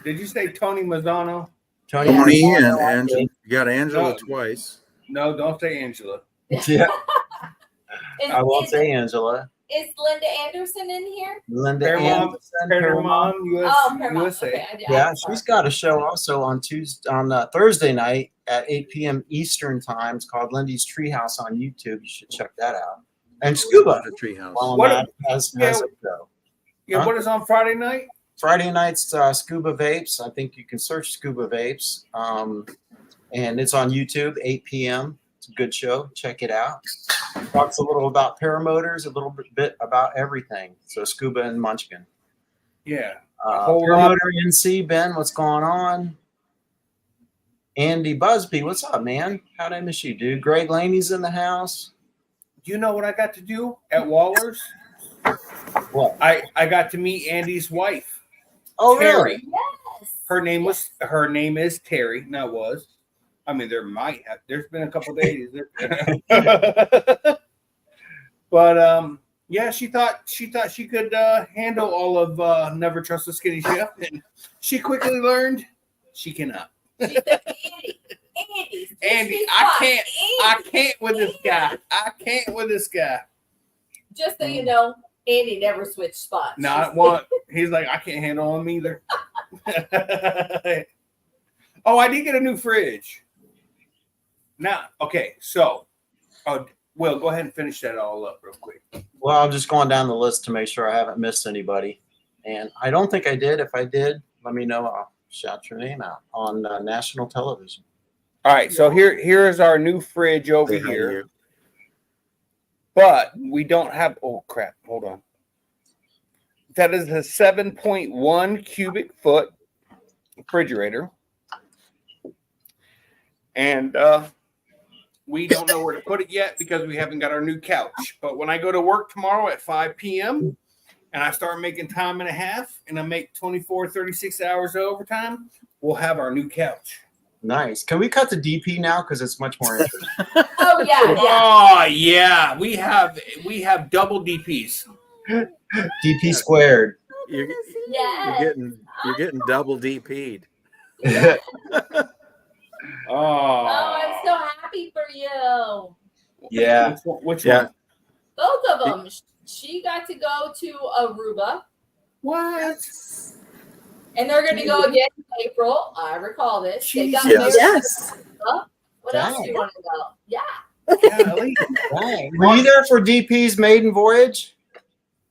Did you say Tony Mazzano? Tony. Tony and Mazzano, I Angela. think. You got Angela No. twice. No, don't say Angela. Yeah, I won't Is, say Angela. is Linda Anderson in here? Linda Paramount, Anderson, Paramount, Paramount. USA. Okay, Yeah, I'm she's sorry. got a show also on Thursday night at 8 p.m. Eastern time. It's called Lindy's Treehouse on YouTube. You should check that out. And Scuba The treehouse. while What- Matt has a show. Yeah, Huh? what is on Friday night? Friday nights, Scuba Vapes. I think you can search Scuba Vapes. And it's on YouTube, 8 p.m. It's a good show. Check it out. Talks a little about paramotors, a little bit about everything. So Scuba and Munchkin. Yeah. whole Paramotor NC, Ben, what's going on? Andy Busby, what's up, man? How'd I miss you, dude? Greg Laney's in the house. Do you know what I got to do at Waller's? What? I got to meet Andy's wife. Oh, Terry. really? Yes. Her name is Terry. Now was. I mean, there's been a couple days. But yeah, she thought she could handle all of Never Trust a Skinny Chef, and she quickly learned she cannot. She said, Andy, I can't with this guy. I can't with this guy. Just so you know, Andy never switched spots. Not one. He's like, I can't handle him either. Oh, I did get a new fridge. Now, okay, so, Will, go ahead and finish that all up real quick. Well, I'm just going down the list to make sure I haven't missed anybody. And I don't think I did. If I did, let me know. I'll shout your name out on national television. All right, so here is our new fridge over Say hi to here. you. But we don't have, oh crap, hold on. That is a 7.1 cubic foot refrigerator. And we don't know where to put it yet because we haven't got our new couch. But when I go to work tomorrow at 5 p.m. and I start making time and a half and I make 24, 36 hours of overtime, we'll have our new couch. Nice. Can we cut the DP now? Because it's much more interesting. Oh yeah. Oh yeah, we have double DPs. DP squared. You're Yes. getting double DP'd. Oh, I'm so happy for you. Yeah. Which Yeah. one? Both of them. She got to go to Aruba, What? and they're going to go again in April. I recall this. They got Jesus. married. Yes. What else do you want to go? Yeah. Golly. Right. Were you there for DP's maiden voyage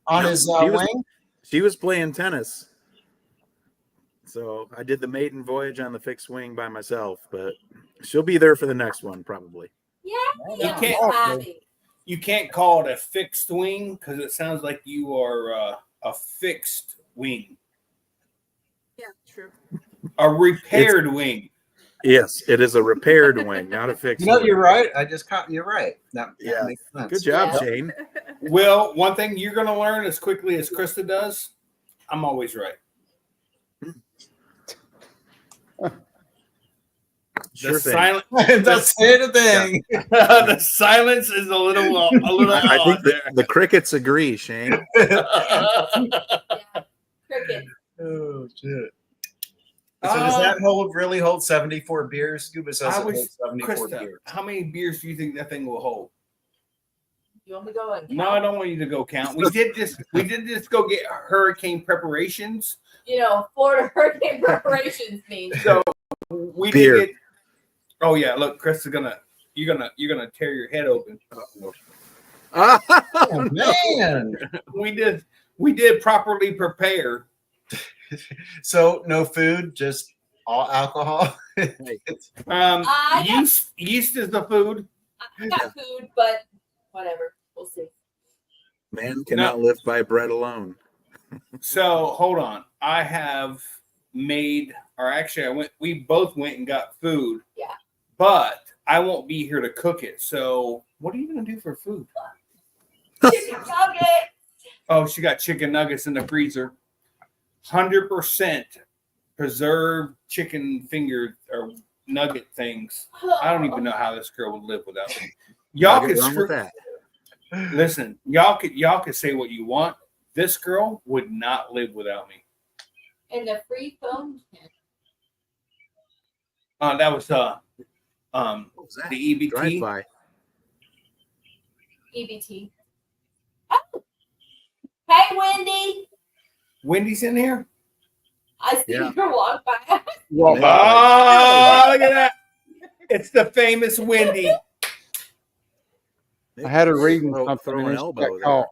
on his He was- wing? She was playing tennis. So I did the maiden voyage on the fixed wing by myself, but she'll be there for the next one probably. Yeah. You I'm can't- so happy. You can't call it a fixed wing because it sounds like you are a fixed wing, Yeah, true. a repaired wing. Yes, it is a repaired wing, not a fixed You know, wing. you're right. I just caught. You're right. That Yeah. makes sense. Good job, Yeah. Shane. Well, one thing you're going to learn as quickly as Krista does, I'm always right. Sure thing. silent, That's the thing. the silence is a little I think odd the crickets agree, Shane. there. Cricket. Oh shit. So does that really hold 74 beers? Scuba says I it was- holds 74 Krista, beers. how many beers do you think that thing will hold? You want me to go and No, I don't want you to go count. We did just go get hurricane preparations. Florida hurricane preparations means So we Beer. did get. Oh yeah, look, Chris is you're gonna tear your head open. Oh, man. We did properly prepare. So no food, just all alcohol. I Yeast is the food. got food, but whatever. We'll see. Man cannot live by bread alone. So hold on. I have made, or actually, we both went and got food. Yeah. But I won't be here to cook it. So what are you gonna do for food? Chicken nugget. Oh, she got chicken nuggets in the freezer. 100% preserved chicken finger or nugget things. I don't even know how this girl would live without me. Y'all Nothing could wrong with that. listen. Y'all could say what you want. This girl would not live without me. And the free phone. That was What was that? the EBT. Drive-by. EBT. Oh. Hey, Wendy. Wendy's in here. I see Yeah. her walk by. Well, Oh, look at that! It's the famous Wendy. I had her reading Throw something. an and then she elbow got there. caught.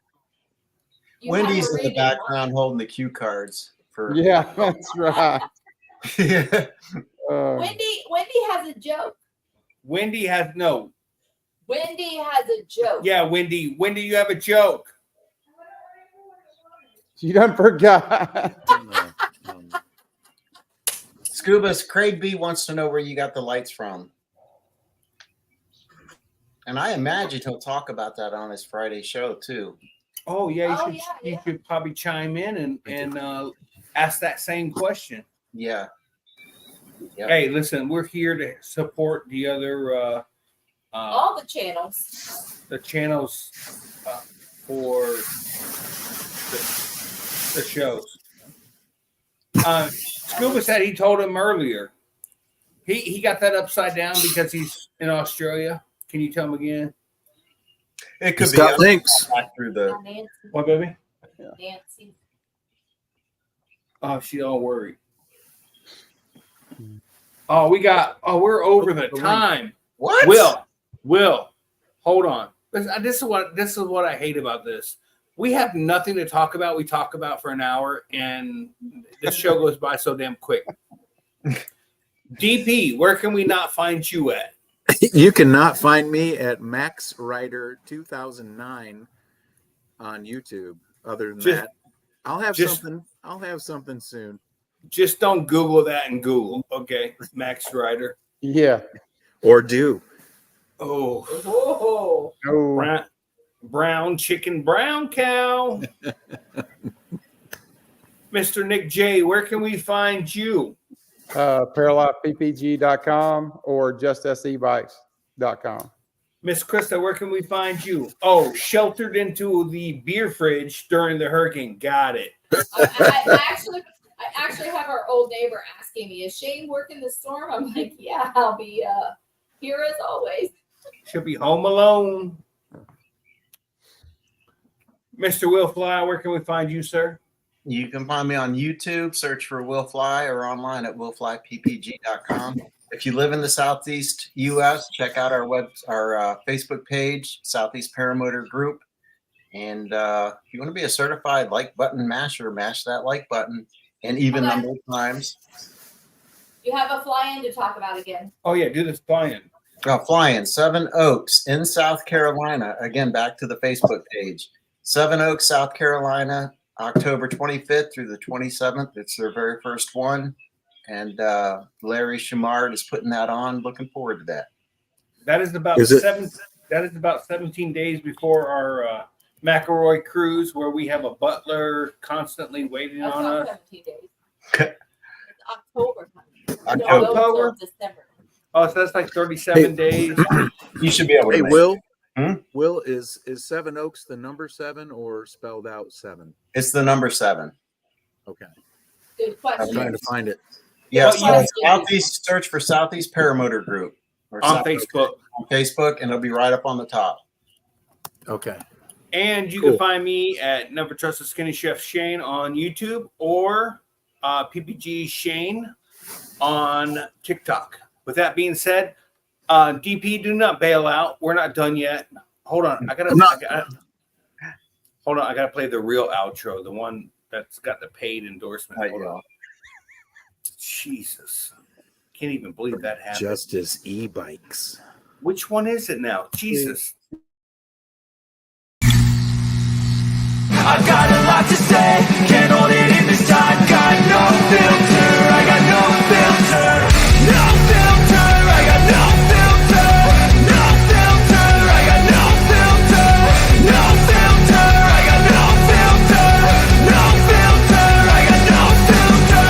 You have Wendy's her in the reading background holding the cue cards for. Yeah, that's right. Yeah. Wendy has a joke. Wendy has no. Wendy has a joke. Yeah, Wendy. Wendy, you have a joke. She done forgot. Scuba's Craig B wants to know where you got the lights from. And I imagine he'll talk about that on his Friday show too. Oh yeah, Oh, you yeah. should probably chime in and ask that same question. Yeah. Yep. Hey, listen, we're here to support the other All the channels. the channels for the shows. Scuba said he told him earlier. He got that upside down because he's in Australia. Can you tell him again? It could He's be got links. back through the. Nancy. What, baby? Nancy. Oh, she's all worried. Oh, we're over the time. What? Will, hold on. This is what I hate about this. We have nothing to talk about. We talk about for an hour, and this show goes by so damn quick. DP, where can we not find you at? You cannot find me at Max Rider 2009 on YouTube. Other than that, I'll have something soon. Just don't Google that in Google, okay? Max Rider. Yeah. Or do. Oh, Oh. No. brown chicken, brown cow. Mr. Nick J, where can we find you? ParalifePPG.com or JustSEBikes.com. Miss Krista, where can we find you? Oh, sheltered into the beer fridge during the hurricane. Got it. I actually have our old neighbor asking me, is Shane working the storm? I'm like, yeah, I'll be here as always. She'll be home alone. Mr. Will Fly, where can we find you, sir? You can find me on YouTube, search for Will Fly, or online at willflyppg.com. If you live in the Southeast U.S., check out our Facebook page, Southeast Paramotor Group. And if you want to be a certified like button masher, mash that like button an even number of times. You have a fly-in to talk about again. Oh, yeah, do this fly-in. Fly-in, 7 Oaks in South Carolina. Again, back to the Facebook page. 7 Oaks, South Carolina, October 25th through the 27th. It's their very first one. And Larry Chamard is putting that on. Looking forward to that. That is about 17 days before our McElroy cruise, where we have a butler constantly waiting That's on not us. 17 days. It's October. October? December. Oh, so that's like 37 days. You should be able to. Hey, make Will. it. Will, is 7 Oaks the number 7 or spelled out 7? It's the number 7. Okay. Good I'm question. trying to find it. Yes, Well, Southeast. Search for Southeast Paramotor Group or On Facebook. On Facebook, and it'll be right up on the top. Okay. And you Cool. can find me at Never Trust a Skinny Chef Shane on YouTube or PPG Shane on TikTok. With that being said, DP, do not bail out. We're not done yet. Hold on. I gotta play the real outro, the one that's got the paid endorsement. Hold on. Jesus. Can't even believe that happened. Justice e-bikes. Which one is it now? Jesus. I got a lot to say, can't hold it in this time. Got no filter, I got no filter. No filter, I got no filter. No filter, I got no filter. No filter, I got no filter. No filter, I got no filter.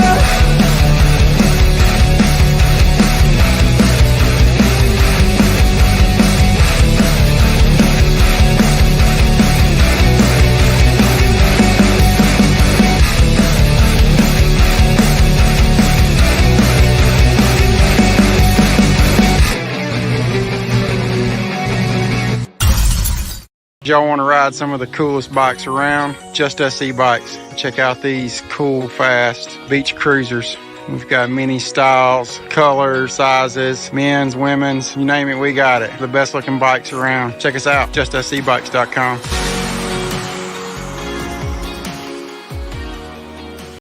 Y'all want to ride some of the coolest bikes around? Just Us e-bikes. Check out these cool, fast beach cruisers. We've got many styles, colors, sizes, men's, women's, you name it, we got it. The best looking bikes around. Check us out, justusebikes.com.